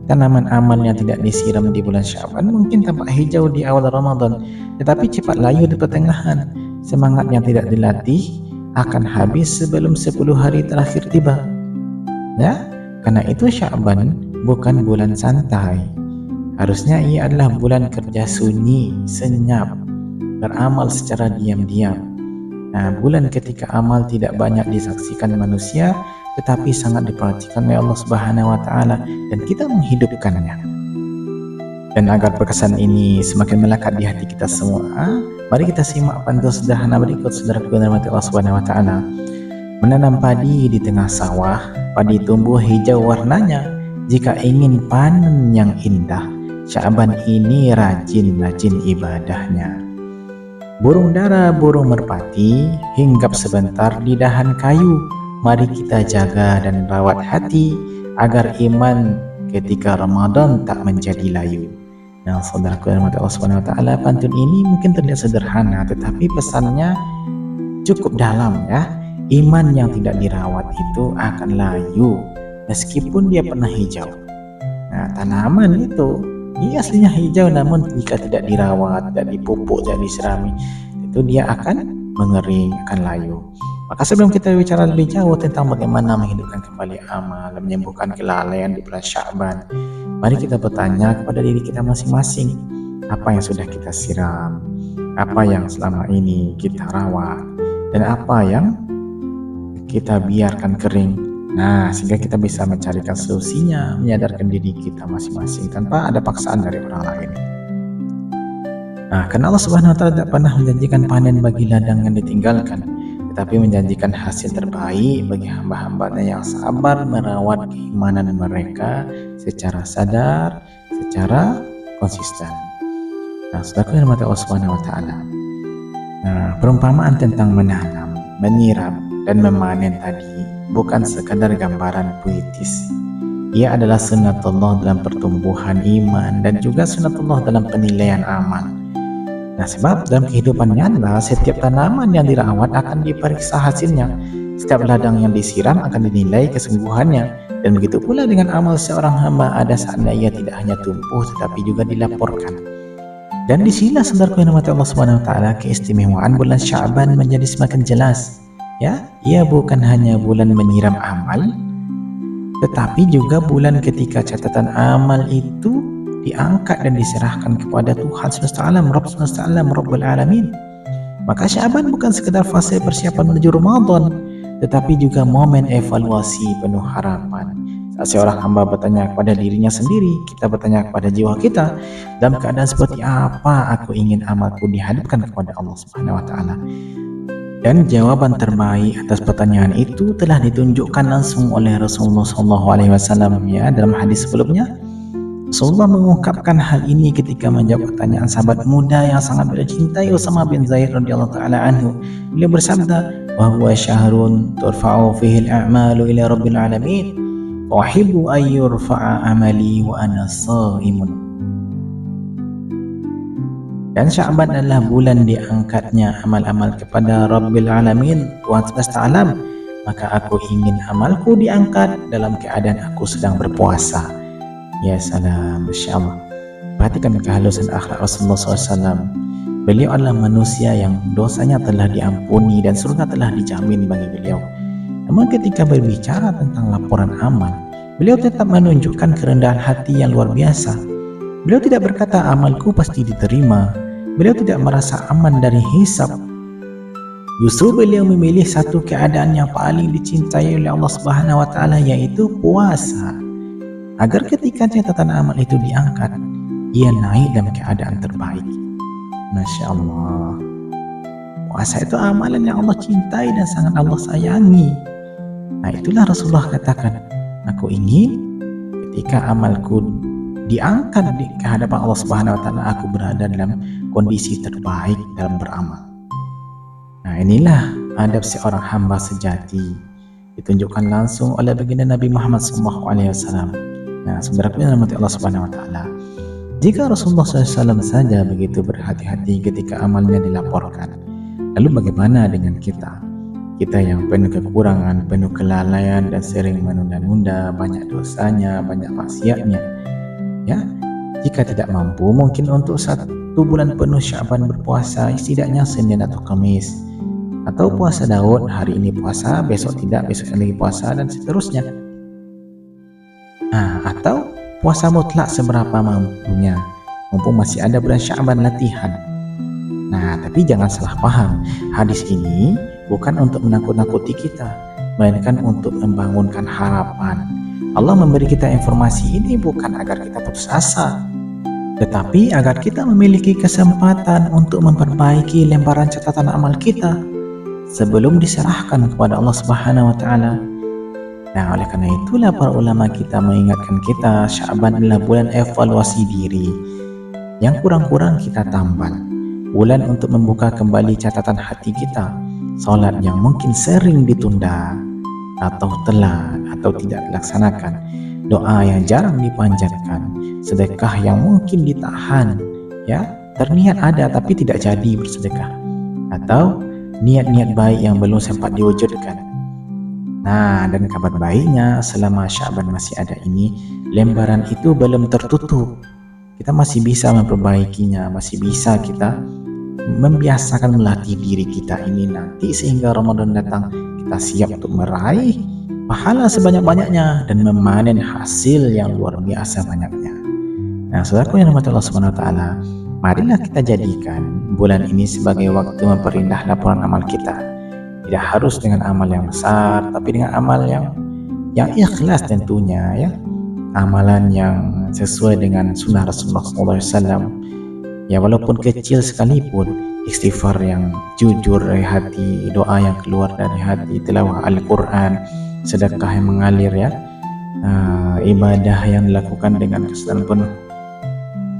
Tanaman amal yang tidak disiram di bulan Sya'ban mungkin tampak hijau di awal Ramadan, tetapi cepat layu di pertengahan. Semangat yang tidak dilatih akan habis sebelum 10 hari terakhir tiba. Ya, karena itu Sya'ban bukan bulan santai. Harusnya ia adalah bulan kerja sunyi, senyap, beramal secara diam-diam. Nah, bulan ketika amal tidak banyak disaksikan manusia, tetapi sangat diperhatikan oleh Allah Subhanahu wa Ta'ala, dan kita menghidupkannya. Dan agar perkesan ini semakin melekat di hati kita semua, mari kita simak pantun sederhana berikut, saudaraku yang dirahmati Allah Subhanahu wa Ta'ala. Menanam padi di tengah sawah, padi tumbuh hijau warnanya. Jika ingin panen yang indah, Sya'ban ini rajin-rajin ibadahnya. Burung dara, burung merpati, hinggap sebentar di dahan kayu. Mari kita jaga dan rawat hati agar iman ketika Ramadan tak menjadi layu. Nah, saudaraku yang dirahmati Allah Subhanahu wa Ta'ala, pantun ini mungkin terlihat sederhana, tetapi pesannya cukup dalam ya. Iman yang tidak dirawat itu akan layu meskipun dia pernah hijau. Nah, tanaman itu dia aslinya hijau, namun jika tidak dirawat, tidak dipupuk, tidak diserami, itu dia akan mengering, akan layu. Maka sebelum kita bicara lebih jauh tentang bagaimana menghidupkan kembali amal dan menyembuhkan kelalaian di bulan Sya'ban, mari kita bertanya kepada diri kita masing-masing, apa yang sudah kita siram, apa yang selama ini kita rawat, dan apa yang kita biarkan kering. Nah, sehingga kita bisa mencarikan solusinya, menyadarkan diri kita masing-masing tanpa ada paksaan dari orang lain. Nah, karena Allah Subhanahu wa Ta'ala tidak pernah menjanjikan panen bagi ladang yang ditinggalkan, tetapi menjanjikan hasil terbaik bagi hamba-hambanya yang sabar merawat keimanan mereka secara sadar, secara konsisten. Nah, saudaraku yang dirahmati Allah Subhanahu wa Ta'ala, nah, perumpamaan tentang menanam, menyiram, dan memanen tadi bukan sekadar gambaran puitis. Ia adalah sunnatullah dalam pertumbuhan iman dan juga sunnatullah dalam penilaian amal. Nah, sebab dalam kehidupan nyata, setiap tanaman yang dirawat akan diperiksa hasilnya. Setiap ladang yang disiram akan dinilai kesungguhannya. Dan begitu pula dengan amal seorang hamba, ada saatnya ia tidak hanya tumbuh tetapi juga dilaporkan. Dan disinilah saudaraku yang dirahmati Allah Subhanahu wa Ta'ala, keistimewaan bulan Sya'ban menjadi semakin jelas. Ya, ia bukan hanya bulan menyiram amal, tetapi juga bulan ketika catatan amal itu diangkat dan diserahkan kepada Tuhan semesta alam, Rabb semesta alam, Rabbul Alamin. Maka Sya'ban bukan sekedar fase persiapan menuju Ramadan, tetapi juga momen evaluasi penuh harapan. Saat seorang hamba bertanya kepada dirinya sendiri, kita bertanya kepada jiwa kita, dalam keadaan seperti apa aku ingin amalku dihadapkan kepada Allah Subhanahu wa Ta'ala. Dan jawaban terbaik atas pertanyaan itu telah ditunjukkan langsung oleh Rasulullah SAW ya, dalam hadis sebelumnya. Rasulullah mengungkapkan hal ini ketika menjawab pertanyaan sahabat muda yang sangat beliau cintai, Usamah bin Zaid radhiyallahu taala anhu. Beliau bersabda, "Wa huwa syahrun turfa'u fihi al-a'malu ila rabbil alamin, wa uhibbu an yurfa'a amali wa ana sha'imun." Dan Sya'ban adalah bulan diangkatnya amal-amal kepada Rabbil Alamin, Tuhan semesta alam. Maka aku ingin amalku diangkat dalam keadaan aku sedang berpuasa. Ya salam, Masya Allah. Perhatikan kehalusan akhlak Rasulullah SAW. Beliau adalah manusia yang dosanya telah diampuni dan surga telah dijamin bagi beliau. Namun ketika berbicara tentang laporan amal, beliau tetap menunjukkan kerendahan hati yang luar biasa. Beliau tidak berkata amalku pasti diterima. Beliau tidak merasa aman dari hisab. Justru beliau memilih satu keadaan yang paling dicintai oleh Allah Subhanahu wa Ta'ala, yaitu puasa. Agar ketika catatan amal itu diangkat, ia naik dalam keadaan terbaik. Masya Allah. Puasa itu amalan yang Allah cintai dan sangat Allah sayangi. Nah, itulah Rasulullah katakan, aku ingin ketika amalku diangkat di kehadapan Allah Subhanahu wa Ta'ala, aku berada dalam kondisi terbaik dalam beramal. Nah, inilah adab seorang hamba sejati, ditunjukkan langsung oleh baginda Nabi Muhammad SAW. Nah, saudaraku yang dirahmati Allah Subhanahu Wa Taala, jika Rasulullah SAW saja begitu berhati-hati ketika amalnya dilaporkan, lalu bagaimana dengan kita? Kita yang penuh kekurangan, penuh kelalaian dan sering menunda-nunda, banyak dosanya, banyak maksiatnya. Ya, jika tidak mampu, mungkin untuk 1 bulan penuh Sya'ban berpuasa, setidaknya Senin atau Kamis, atau puasa Daud, hari ini puasa, besok tidak, besok lagi puasa, dan seterusnya. Nah, atau puasa mutlak seberapa mampunya, mumpung masih ada bulan Sya'ban latihan. Nah, tapi jangan salah paham, hadis ini bukan untuk menakut-nakuti kita, melainkan untuk membangunkan harapan. Allah memberi kita informasi ini bukan agar kita putus asa, tetapi agar kita memiliki kesempatan untuk memperbaiki lembaran catatan amal kita sebelum diserahkan kepada Allah Subhanahu wa Ta'ala. Nah, oleh karena itulah para ulama kita mengingatkan kita, Sya'ban adalah bulan evaluasi diri. Yang kurang-kurang kita tambal, bulan untuk membuka kembali catatan hati kita, salat yang mungkin sering ditunda atau telat atau tidak dilaksanakan, doa yang jarang dipanjatkan, sedekah yang mungkin ditahan, ya, terniat ada tapi tidak jadi bersedekah, atau niat-niat baik yang belum sempat diwujudkan. Nah, dan kabar baiknya selama Sya'ban masih ada ini, lembaran itu belum tertutup. Kita masih bisa memperbaikinya, masih bisa kita membiasakan melatih diri kita ini nanti sehingga Ramadan datang kita siap untuk meraih pahala sebanyak-banyaknya dan memanen hasil yang luar biasa banyaknya. Nah, saudaraku yang dirahmati Allah Subhanahu wa Ta'ala, marilah kita jadikan bulan ini sebagai waktu memperindah laporan amal kita. Tidak harus dengan amal yang besar, tapi dengan amal yang ikhlas tentunya, ya. Amalan yang sesuai dengan sunnah Rasulullah SAW. Ya, walaupun kecil sekalipun, istighfar yang jujur dari hati, doa yang keluar dari hati, tilawah Al-Quran, sedekah yang mengalir, ya, ibadah yang dilakukan dengan kesadaran penuh.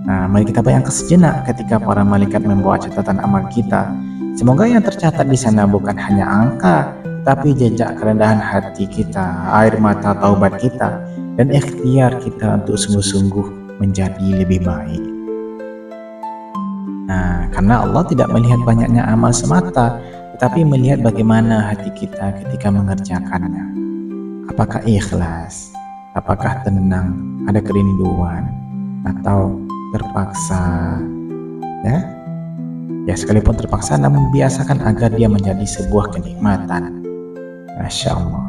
Nah, mari kita bayangkan sejenak ketika para malaikat membawa catatan amal kita. Semoga yang tercatat di sana bukan hanya angka, tapi jejak kerendahan hati kita, air mata taubat kita, dan ikhtiar kita untuk sungguh-sungguh menjadi lebih baik. Nah, karena Allah tidak melihat banyaknya amal semata, tetapi melihat bagaimana hati kita ketika mengerjakannya. Apakah ikhlas? Apakah tenang? Ada kerinduan? Atau terpaksa? Ya, sekalipun terpaksa, namun biasakan agar dia menjadi sebuah kenikmatan. Masya Allah.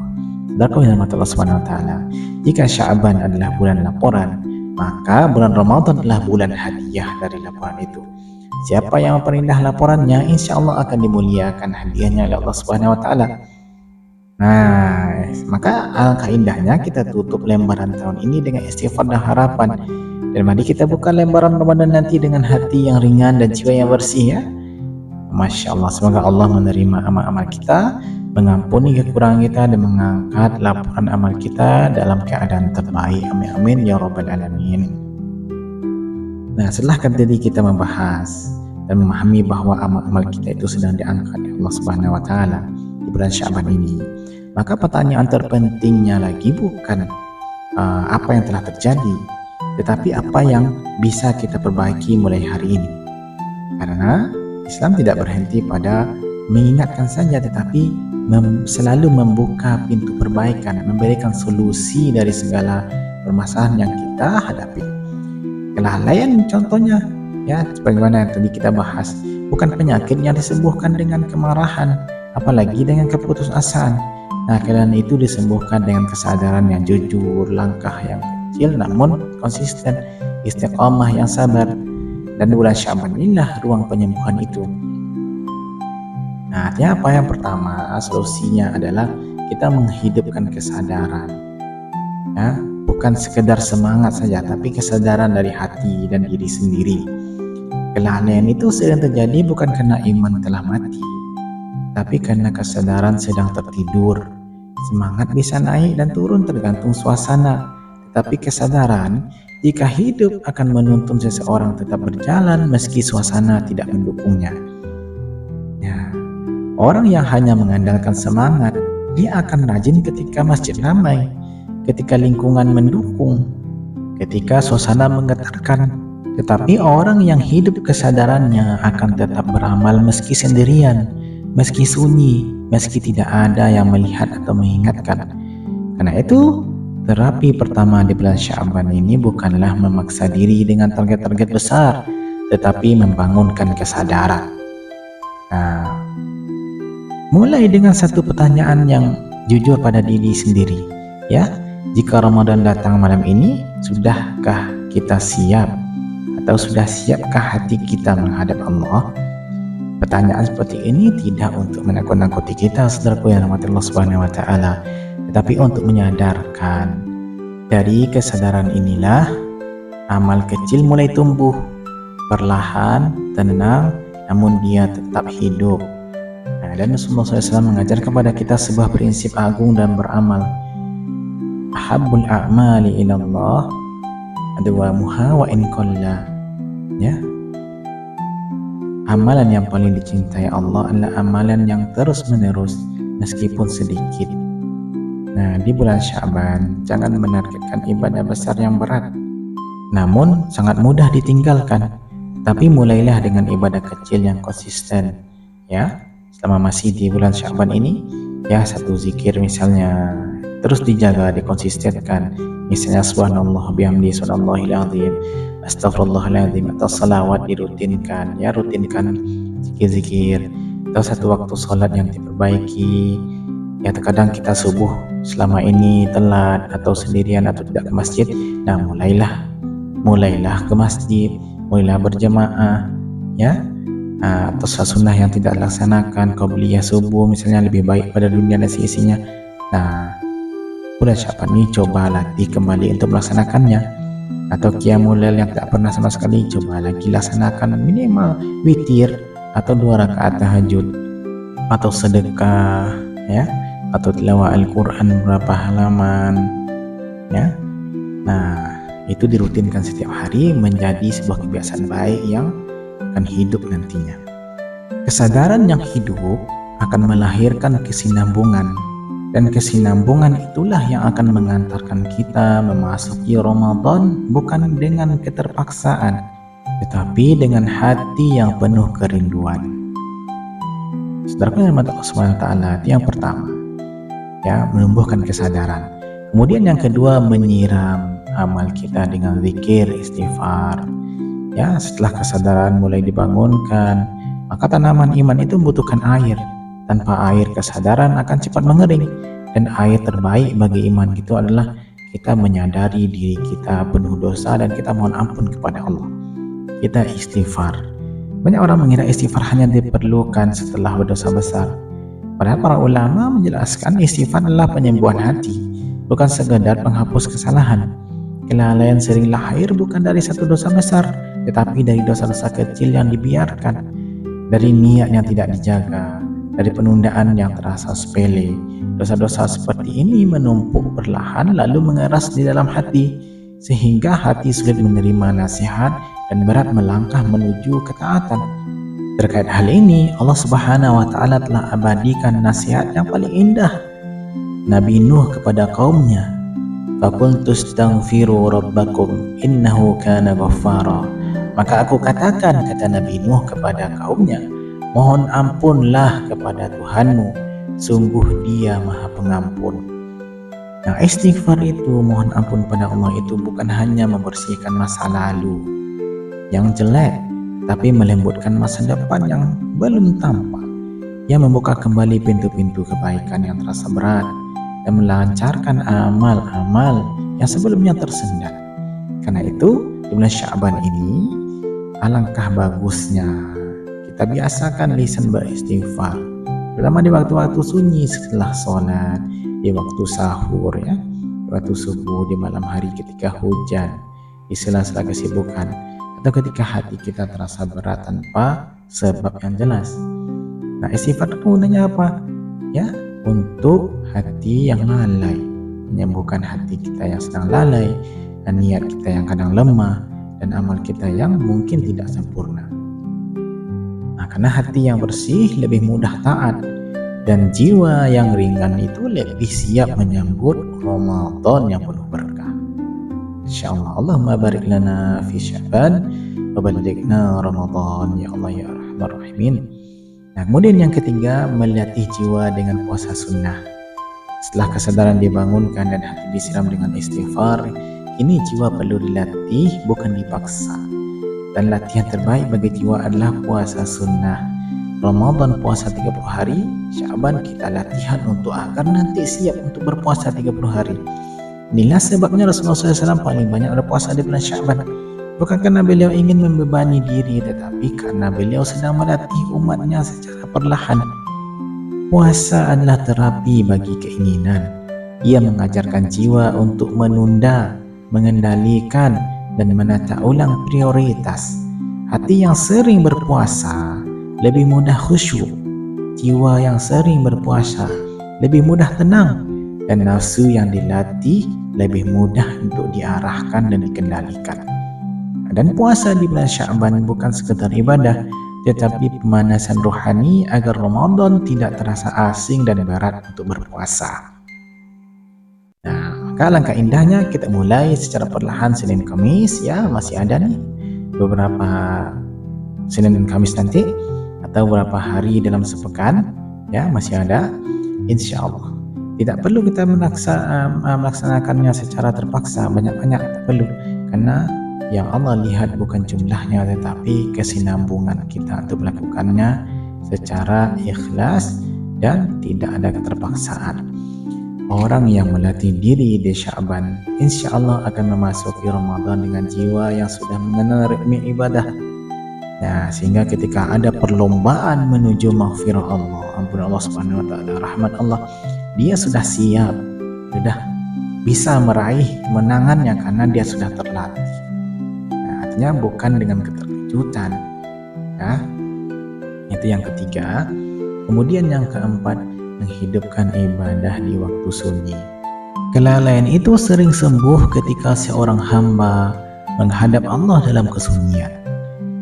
Saudaraku yang dirahmati Allah Subhanahu wa Ta'ala, jika Sya'ban adalah bulan laporan, maka bulan Ramadan adalah bulan hadiah dari laporan itu. Siapa yang memperindah laporannya, insya Allah akan dimuliakan hadiahnya oleh Allah Subhanahu wa Ta'ala. Nah, maka alangkah indahnya kita tutup lembaran tahun ini dengan istighfar dan harapan. Dan mari kita buka lembaran Ramadan nanti dengan hati yang ringan dan jiwa yang bersih, ya. Masya Allah, semoga Allah menerima amal-amal kita, mengampuni kekurangan kita, dan mengangkat laporan amal kita dalam keadaan terbaik. Amin amin ya rabbal alamin. Nah, setelah tadi kita membahas dan memahami bahwa amal-amal kita itu sedang diangkat oleh Allah Subhanahu wa Ta'ala di bulan Sya'ban ini, maka pertanyaan terpentingnya lagi bukan apa yang telah terjadi, tetapi apa yang bisa kita perbaiki mulai hari ini. Karena Islam tidak berhenti pada mengingatkan saja, tetapi selalu membuka pintu perbaikan, memberikan solusi dari segala permasalahan yang kita hadapi. Kelalaian contohnya, ya, sebagaimana yang tadi kita bahas, bukan penyakit yang disembuhkan dengan kemarahan, apalagi dengan keputusasaan. Nah, kelalaian itu disembuhkan dengan kesadaran yang jujur, langkah yang kecil namun konsisten, istiqamah yang sabar. Dan bulan Sya'ban inilah ruang penyembuhan itu. Nah, artinya apa? Yang pertama, solusinya adalah kita menghidupkan kesadaran, ya, bukan sekedar semangat saja, tapi kesadaran dari hati dan diri sendiri. Kelalaian itu sering terjadi bukan karena iman telah mati, tapi karena kesadaran sedang tertidur. Semangat bisa naik dan turun tergantung suasana, tetapi kesadaran jika hidup akan menuntun seseorang tetap berjalan meski suasana tidak mendukungnya. Ya, Orang yang hanya mengandalkan semangat, dia akan rajin ketika masjid ramai, ketika lingkungan mendukung, ketika suasana menggetarkan. Tetapi orang yang hidup kesadarannya akan tetap beramal meski sendirian, meski sunyi, meski tidak ada yang melihat atau mengingatkan. Karena itu, terapi pertama di bulan Sya'ban ini bukanlah memaksa diri dengan target-target besar, tetapi membangunkan kesadaran. Nah, mulai dengan satu pertanyaan yang jujur pada diri sendiri, ya. Jika Ramadan datang malam ini, sudahkah kita siap? Atau sudah siapkah hati kita menghadap Allah? Pertanyaan seperti ini tidak untuk menakut-nakuti kita, saudaraku yang dirahmati Allah Subhanahu wa taala, tetapi untuk menyadarkan dari kesadaran inilah amal kecil mulai tumbuh, perlahan, tenang, namun dia tetap hidup. Nah, dan Rasulullah SAW mengajar kepada kita sebuah prinsip agung dan beramal. Ahabbul a'mali ilallah adwamuha wa in qalla. Ya. Amalan yang paling dicintai Allah adalah amalan yang terus-menerus meskipun sedikit. Nah, di bulan Sya'ban jangan menargetkan ibadah besar yang berat, namun sangat mudah ditinggalkan. Tapi mulailah dengan ibadah kecil yang konsisten, ya. Selama masih di bulan Sya'ban ini, ya, satu zikir misalnya terus dijaga, dikonsistenkan. Misalnya subhanallah bihamdi subhanallahil azim, astagfirullahaladzim, atau salawat dirutinkan, ya, rutinkan zikir-zikir. Atau satu waktu sholat yang diperbaiki, ya, terkadang kita subuh selama ini telat atau sendirian atau tidak ke masjid. Nah, mulailah ke masjid, mulailah berjamaah, ya. Atau sunnah yang tidak dilaksanakan, qabliyah subuh misalnya, lebih baik pada dunia dan seisinya. Nah, bulan Sya'ban ini coba latih kembali untuk melaksanakannya. Atau qiyamul lail yang tak pernah sama sekali, coba lagi laksanakan minimal witir atau 2 rakaat tahajud, atau sedekah, ya, atau tilawah Al-Quran berapa halaman, ya. Nah, itu dirutinkan setiap hari menjadi sebuah kebiasaan baik yang akan hidup nantinya. Kesadaran yang hidup akan melahirkan kesinambungan, dan kesinambungan itulah yang akan mengantarkan kita memasuki Ramadan bukan dengan keterpaksaan, tetapi dengan hati yang penuh kerinduan. Saudara yang dirahmati Allah Subhanahu wa taala, yang pertama, ya, menumbuhkan kesadaran. Kemudian yang kedua, menyiram amal kita dengan zikir, istighfar. Ya, setelah kesadaran mulai dibangunkan, maka tanaman iman itu membutuhkan air. Tanpa air, kesadaran akan cepat mengering. Dan air terbaik bagi iman itu adalah kita menyadari diri kita penuh dosa dan kita mohon ampun kepada Allah. Kita istighfar. Banyak orang mengira istighfar hanya diperlukan setelah berdosa besar. Padahal para ulama menjelaskan istighfar adalah penyembuhan hati, bukan sekedar penghapus kesalahan. Kelalaian sering lahir bukan dari satu dosa besar, tetapi dari dosa-dosa kecil yang dibiarkan, dari niat yang tidak dijaga, dari penundaan yang terasa sepele. Dosa-dosa seperti ini menumpuk perlahan lalu mengeras di dalam hati, sehingga hati sulit menerima nasihat dan berat melangkah menuju ketaatan. Terkait hal ini, Allah Subhanahu wa taala telah abadikan nasihat yang paling indah Nabi Nuh kepada kaumnya. Faqultu astaghfiru rabbakum innahu kana ghaffara. Maka aku katakan, kata Nabi Nuh kepada kaumnya, mohon ampunlah kepada Tuhanmu, sungguh Dia Maha Pengampun. Nah, istighfar itu, mohon ampun pada Allah itu bukan hanya membersihkan masa lalu yang jelek, tapi melembutkan masa depan yang belum tampak. Ia membuka kembali pintu-pintu kebaikan yang terasa berat dan melancarkan amal-amal yang sebelumnya tersendat. Karena itu, di bulan Sya'ban ini, alangkah bagusnya kita biasakan lisan beristighfar, terutama di waktu-waktu sunyi setelah sholat, di waktu sahur, ya, di waktu subuh, di malam hari ketika hujan, di sela-sela kesibukan, atau ketika hati kita terasa berat tanpa sebab yang jelas. Nah, istighfar itu gunanya apa? Ya, untuk hati yang lalai, menyembuhkan hati kita yang sedang lalai, dan niat kita yang kadang lemah, dan amal kita yang mungkin tidak sempurna. Karena hati yang bersih lebih mudah taat, dan jiwa yang ringan itu lebih siap menyambut Ramadan yang penuh berkah. Insyaallah. Allahumma barik lana fi Sya'ban wa ballighna Ramadan ya Allah ya Arhamar Rahimin. Nah, kemudian yang ketiga, melatih jiwa dengan puasa sunnah. Setelah kesadaran dibangunkan dan hati disiram dengan istighfar, ini jiwa perlu dilatih, bukan dipaksa. Dan latihan terbaik bagi jiwa adalah puasa sunnah. Ramadan puasa 30 hari, Sya'ban kita latihan untuk agar nanti siap untuk berpuasa 30 hari. Inilah sebabnya Rasulullah SAW paling banyak berpuasa di bulan Sya'ban. Bukan karena beliau ingin membebani diri, tetapi karena beliau sedang melatih umatnya secara perlahan. Puasa adalah terapi bagi keinginan. Ia mengajarkan jiwa untuk menunda, mengendalikan, dan menata ulang prioritas. Hati yang sering berpuasa lebih mudah khusyuk. Jiwa yang sering berpuasa lebih mudah tenang, dan nafsu yang dilatih lebih mudah untuk diarahkan dan dikendalikan. Dan puasa di bulan Sya'ban bukan sekedar ibadah, tetapi pemanasan rohani agar Ramadan tidak terasa asing dan berat untuk berpuasa. Nah, maka alangkah indahnya kita mulai secara perlahan Senin Kamis, ya, masih ada nih beberapa Senin dan Kamis nanti, atau beberapa hari dalam sepekan, ya, masih ada, insya Allah. Tidak perlu kita melaksanakannya secara terpaksa, banyak-banyak tak perlu, karena yang Allah lihat bukan jumlahnya, tetapi kesinambungan kita untuk melakukannya secara ikhlas dan tidak ada keterpaksaan. Orang yang melatih diri di Sya'ban, insya Allah akan memasuki Ramadan dengan jiwa yang sudah mengenal ritme ibadah. Nah, sehingga ketika ada perlombaan menuju maghfirah Allah, ampun Allah Subhanahu wa Ta'ala, rahmat Allah, dia sudah siap, sudah bisa meraih kemenangannya karena dia sudah terlatih. Nah, artinya bukan dengan keterkejutan. Ya, itu yang ketiga. Kemudian yang keempat, menghidupkan ibadah di waktu sunyi. Kelalaian itu sering sembuh ketika seorang hamba menghadap Allah dalam kesunyian.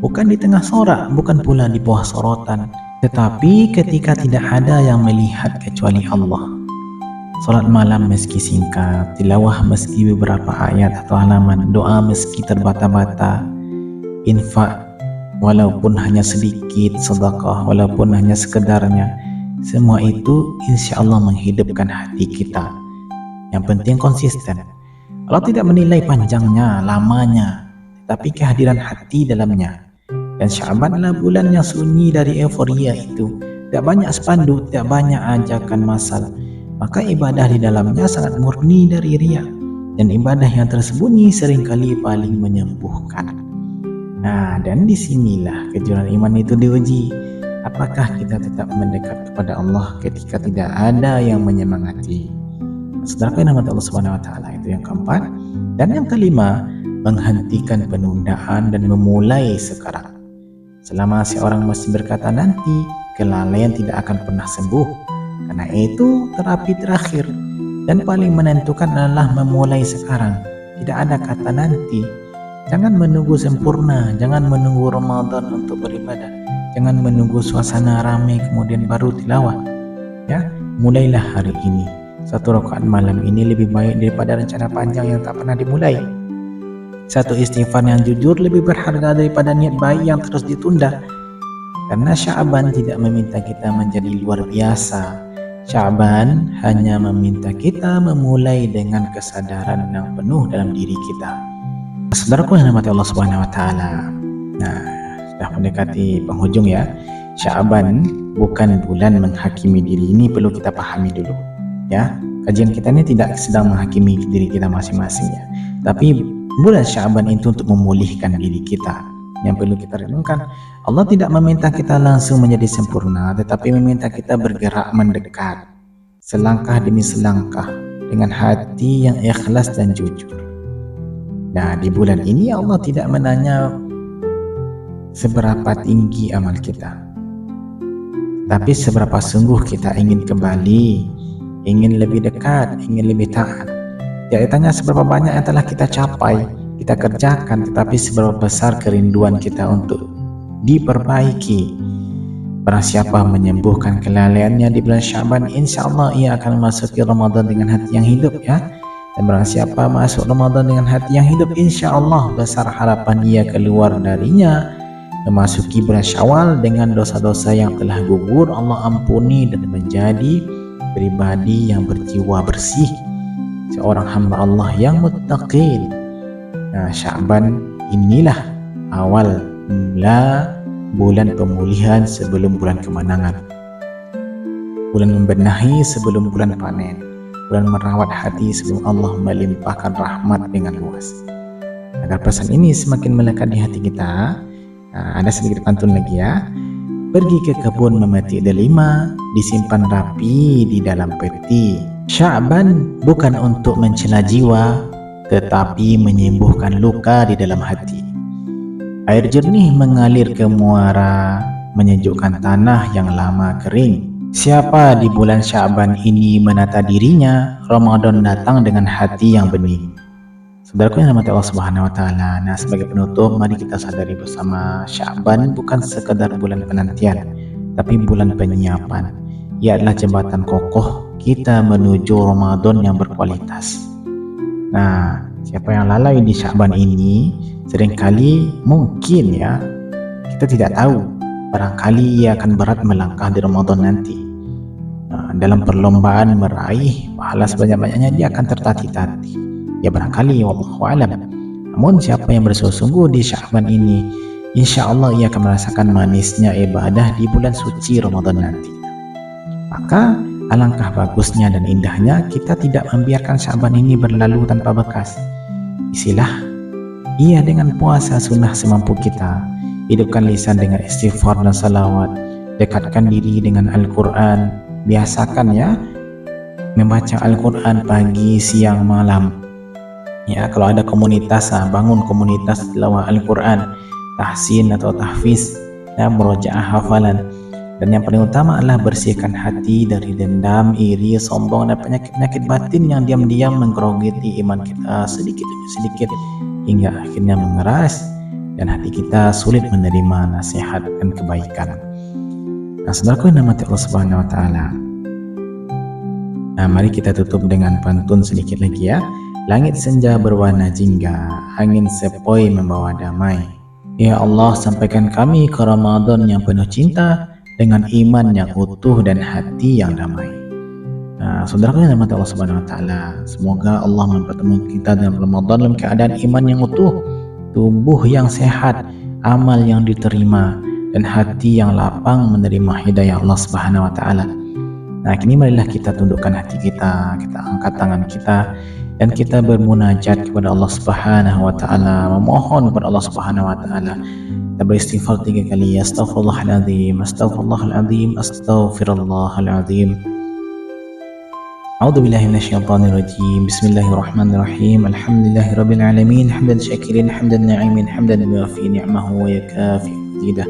Bukan di tengah sorak, bukan pula di bawah sorotan, tetapi ketika tidak ada yang melihat kecuali Allah. Salat malam meski singkat, tilawah meski beberapa ayat atau halaman, doa meski terbata-bata, infak walaupun hanya sedikit, sedekah walaupun hanya sekedarnya, semua itu insya Allah menghidupkan hati kita. Yang penting konsisten. Allah tidak menilai panjangnya, lamanya, tapi kehadiran hati dalamnya. Dan Sya'ban adalah bulan yang sunyi dari euforia itu. Tidak banyak spanduk, tidak banyak ajakan masal. Maka ibadah di dalamnya sangat murni dari riya. Dan ibadah yang tersembunyi seringkali paling menyembuhkan. Nah, dan disinilah kejujuran iman itu diuji. Apakah kita tetap mendekat kepada Allah ketika tidak ada yang menyemangati? Saudara yang dirahmati Allah Subhanahu wa Ta'ala, itu yang keempat. Dan yang kelima, menghentikan penundaan dan memulai sekarang. Selama seorang masih berkata nanti, kelalaian tidak akan pernah sembuh. Karena itu terapi terakhir dan paling menentukan adalah memulai sekarang. Tidak ada kata nanti. Jangan menunggu sempurna, jangan menunggu Ramadan untuk beribadah. Jangan menunggu suasana ramai kemudian baru tilawah. Ya, mulailah hari ini. 1 rakaat malam ini lebih baik daripada rencana panjang yang tak pernah dimulai. 1 istighfar yang jujur lebih berharga daripada niat baik yang terus ditunda. Karena Sya'ban tidak meminta kita menjadi luar biasa. Sya'ban hanya meminta kita memulai dengan kesadaran yang penuh dalam diri kita. Saudaraku yang dirahmati Allah Subhanahu wa Ta'ala. Nah, sudah mendekati penghujung ya. Sya'ban bukan bulan menghakimi diri, ini perlu kita pahami dulu ya. Kajian kita ini tidak sedang menghakimi diri kita masing-masing ya, tapi bulan Sya'ban itu untuk memulihkan diri kita. Yang perlu kita renungkan, Allah tidak meminta kita langsung menjadi sempurna, tetapi meminta kita bergerak mendekat selangkah demi selangkah dengan hati yang ikhlas dan jujur. Nah, di bulan ini Allah tidak menanya seberapa tinggi amal kita, tapi seberapa sungguh kita ingin kembali, ingin lebih dekat, ingin lebih taat. Dia tanya seberapa banyak yang telah kita capai, kita kerjakan, tetapi seberapa besar kerinduan kita untuk diperbaiki. Barang siapa menyembuhkan kelalaiannya di bulan Sya'ban, insya-Allah ia akan memasuki Ramadan dengan hati yang hidup ya. Dan barang siapa masuk Ramadan dengan hati yang hidup, insya-Allah besar harapan ia keluar darinya memasuki bulan Syawal dengan dosa-dosa yang telah gugur Allah ampuni dan menjadi pribadi yang berjiwa bersih, seorang hamba Allah yang muttaqin. Nah, Sya'ban inilah awal mula bulan pemulihan sebelum bulan kemenangan, bulan membenahi sebelum bulan panen, bulan merawat hati sebelum Allah melimpahkan rahmat dengan luas. Agar pesan ini semakin melekat di hati kita, ada sedikit pantun lagi ya. Pergi ke kebun memetik delima, disimpan rapi di dalam peti. Sya'ban bukan untuk mencela jiwa, tetapi menyembuhkan luka di dalam hati. Air jernih mengalir ke muara, menyejukkan tanah yang lama kering. Siapa di bulan Sya'ban ini menata dirinya, Ramadan datang dengan hati yang bening. Saudaraku yang dirahmati Allah Subhanahu wa taala. Nah, sebagai penutup, mari kita sadari bersama, Sya'ban bukan sekedar bulan penantian, tapi bulan penyiapan. Ia adalah jembatan kokoh kita menuju Ramadan yang berkualitas. Nah, siapa yang lalai di Sya'ban ini, seringkali mungkin ya, kita tidak tahu, barangkali ia akan berat melangkah di Ramadan nanti. Nah, dalam perlombaan meraih pahala sebanyak-banyaknya dia akan tertati-tati. Ya barangkali, wallahu alam. Namun siapa yang bersungguh-sungguh di Sya'ban ini, insya Allah ia akan merasakan manisnya ibadah di bulan suci Ramadan nanti. Maka alangkah bagusnya dan indahnya kita tidak membiarkan Sya'ban ini berlalu tanpa bekas. Isilah ia dengan puasa sunnah semampu kita, hidupkan lisan dengan istighfar dan salawat, dekatkan diri dengan Al-Quran, biasakan ya membaca Al-Quran pagi, siang, malam ya. Kalau ada komunitas, bangun komunitas tilawah Al-Quran, tahsin atau tahfiz ya, murojaah hafalan. Dan yang paling utama adalah bersihkan hati dari dendam, iri, sombong, dan penyakit-penyakit batin yang diam-diam menggerogoti iman kita sedikit demi sedikit, hingga akhirnya mengeras dan hati kita sulit menerima nasihat dan kebaikan. Nah, saudaraku yang dirahmati Allah Subhanahu wa taala. Nah, mari kita tutup dengan pantun sedikit lagi ya. Langit senja berwarna jingga, angin sepoi membawa damai. Ya Allah, sampaikan kami ke Ramadan yang penuh cinta, dengan iman yang utuh dan hati yang damai. Nah, saudaraku yang dirahmati Allah Subhanahu wa taala, semoga Allah mempertemukan kita dalam Ramadan dalam keadaan iman yang utuh, tubuh yang sehat, amal yang diterima, dan hati yang lapang menerima hidayah Allah Subhanahu wa taala. Nah, kini marilah kita tundukkan hati kita, kita angkat tangan kita, dan kita bermunajat kepada Allah Subhanahu wa taala, memohon kepada Allah Subhanahu wa taala. Kita beristighfar 3 kali, astaghfirullahaladzim, astaghfirullahaladzim, astaghfirullahaladzim. A'udzu billahi minasyaitonir rajim. Bismillahirrahmanirrahim. Alhamdulillahirabbil alamin, hamdan syakirin, hamdan na'imin, hamdan yuafi ni'amahu wa yakafi mazidah.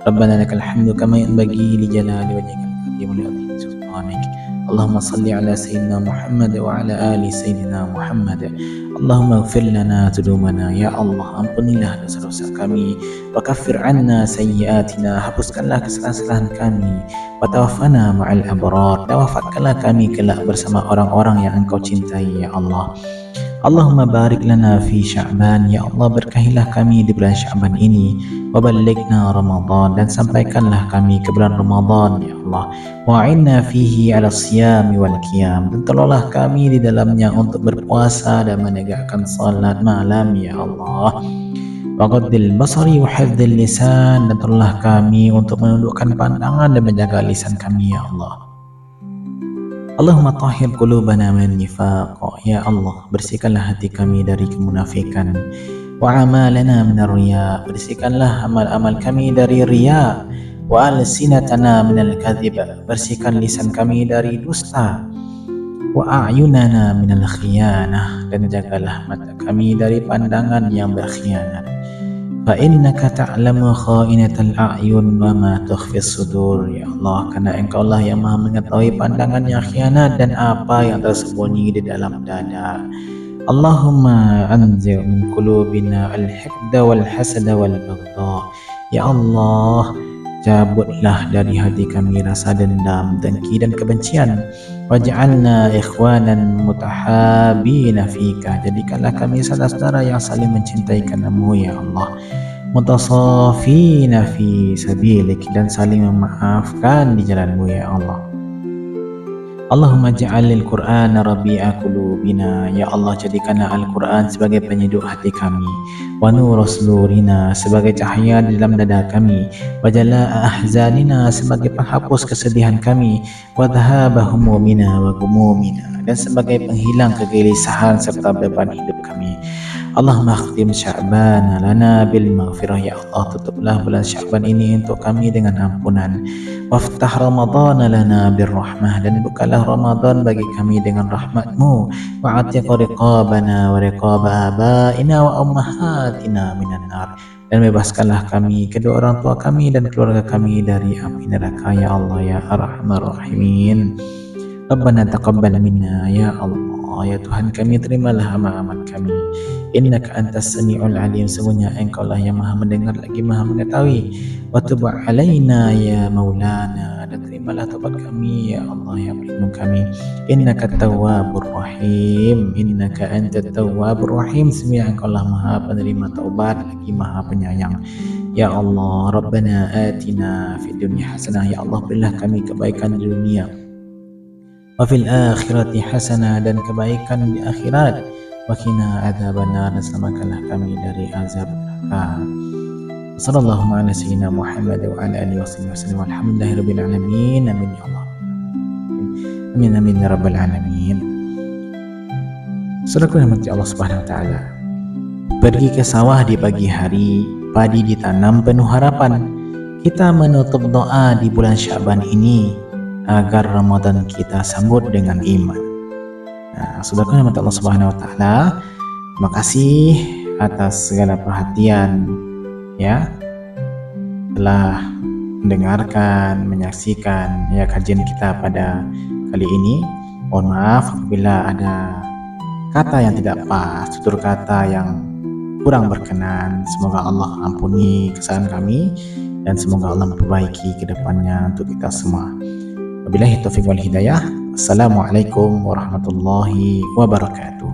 Rabbana lakal hamdu kama yanbaghi li jalali wajhikal karim wa li 'azimi sultanik. Allahumma salli ala sayyidina Muhammad wa ala ali sayyidina Muhammad. Allahumma ighfir lana dzunubana, ya Allah ampunilah dosa-dosa kami, wa kaffir 'anna sayyi'atina, hapuskanlah kesalahan-kesalahan kami, wa tawaffana ma'al abrar, dan wafatkanlah kami kelak bersama orang-orang yang Engkau cintai ya Allah. Allahumma barik lana fi Sya'ban, ya Allah berkahilah kami di bulan Sya'ban ini, wa ballighna Ramadan, dan sampaikanlah kami ke bulan Ramadan ya Allah. Wa'inna fihi 'ala siyami wal qiyam, dan tolonglah kami di dalamnya untuk berpuasa dan menegakkan salat malam ya Allah. Wa ghaddil basari wa hifdzil lisan, dan tolonglah kami untuk menundukkan pandangan dan menjaga lisan kami ya Allah. Allahumma tahhir qulubana min nifaq, ya Allah bersihkanlah hati kami dari kemunafikan. Wa amalana min riya, bersihkanlah amal-amal kami dari riya. Wa alsinatana min al-kadhib, bersihkan lisan kami dari dusta. Wa a'yunana min al-khiyanah, dan jagalah mata kami dari pandangan yang berkhianat. Fa innaka ta'lamu kha'inatal a'yun wa ma tukhfis sudur, ya Allah, karena Engkau lah yang Maha mengetahui pandangan yang khianat dan apa yang tersembunyi di dalam dada. Allahumma anzil min qulubina al-hiqda wal hasada wal baghdha, ya Allah Cabutlah dari hati kami rasa dendam, dengki dan kebencian. Waj'alna ikhwanan mutahabina fika. Jadikanlah kami saudara-saudara yang saling mencintai karenamu ya Allah. Mutasafina fi sabilik, dan saling memaafkan di jalanmu ya Allah. Allahumma ja'alil Qur'ana rabi'a qulubina. Ya Allah, jadikanlah Al-Quran sebagai penyejuk hati kami, wa nura sudurina, sebagai cahaya di dalam dada kami, wa jalaa ahzanina, sebagai penghapus kesedihan kami, wa dhahaba humumina wa gumumina, dan sebagai penghilang kegelisahan serta beban hidup kami. Allahumma akhtim Sya'bana lana bil maghfirah. Ya Allah, tutuplah bulan Sya'ban ini untuk kami dengan ampunan. Waftah Ramadhana lana bir rahmah, dan bukalah Ramadan bagi kami dengan rahmatmu. Wa'atiq riqabana wa riqaba abaina wa ummahatina minan nar, dan bebaskanlah kami, kedua orang tua kami dan keluarga kami dari api neraka ya Allah ya Arhamar Rahimin. Rabbana taqabbal minna ya Allah. Ya Tuhan kami, terimalah amal-amal kami. Innaka antas sami'ul alim, sesungguhnya Engkau lah yang maha mendengar lagi maha mengetahui. Wa tub alaina ya maulana, dan terimalah taubat kami ya Allah ya pelindung kami. Innaka tawwabur rahim, innaka antat tawwabur rahim, sesungguhnya Engkau lah maha penerima taubat lagi maha penyayang. Ya Allah, Rabbana atina fid dunya hasanah. Ya Allah, berilah kami kebaikan di dunia, wa fil akhirati hasanah, dan kebaikan di akhirat. Wa qina adzabannar, dan selamatkanlah kami dari azab neraka. Sallallahu ala sayyidina Muhammad wa ala alihi wasallam. Alhamdulillahirabbil alamin. Amin ya Allah. Amin amin ya rabbal alamin. Saudaraku yang dirahmati Allah Subhanahu wa taala, pergi ke sawah di pagi hari, padi ditanam penuh harapan. Kita menutup doa di bulan Sya'ban ini agar Ramadan kita sambut dengan iman. Nah, saudaraku yang dirahmati Allah Subhanahu wa taala, terima kasih atas segala perhatian ya, telah mendengarkan, menyaksikan ya kajian kita pada kali ini. Mohon maaf apabila ada kata yang tidak pas, tutur kata yang kurang berkenan. Semoga Allah ampuni kesalahan kami, dan semoga Allah memperbaiki ke depannya untuk kita semua. Wabillahi taufiq wal hidayah. Assalamualaikum warahmatullahi wabarakatuh.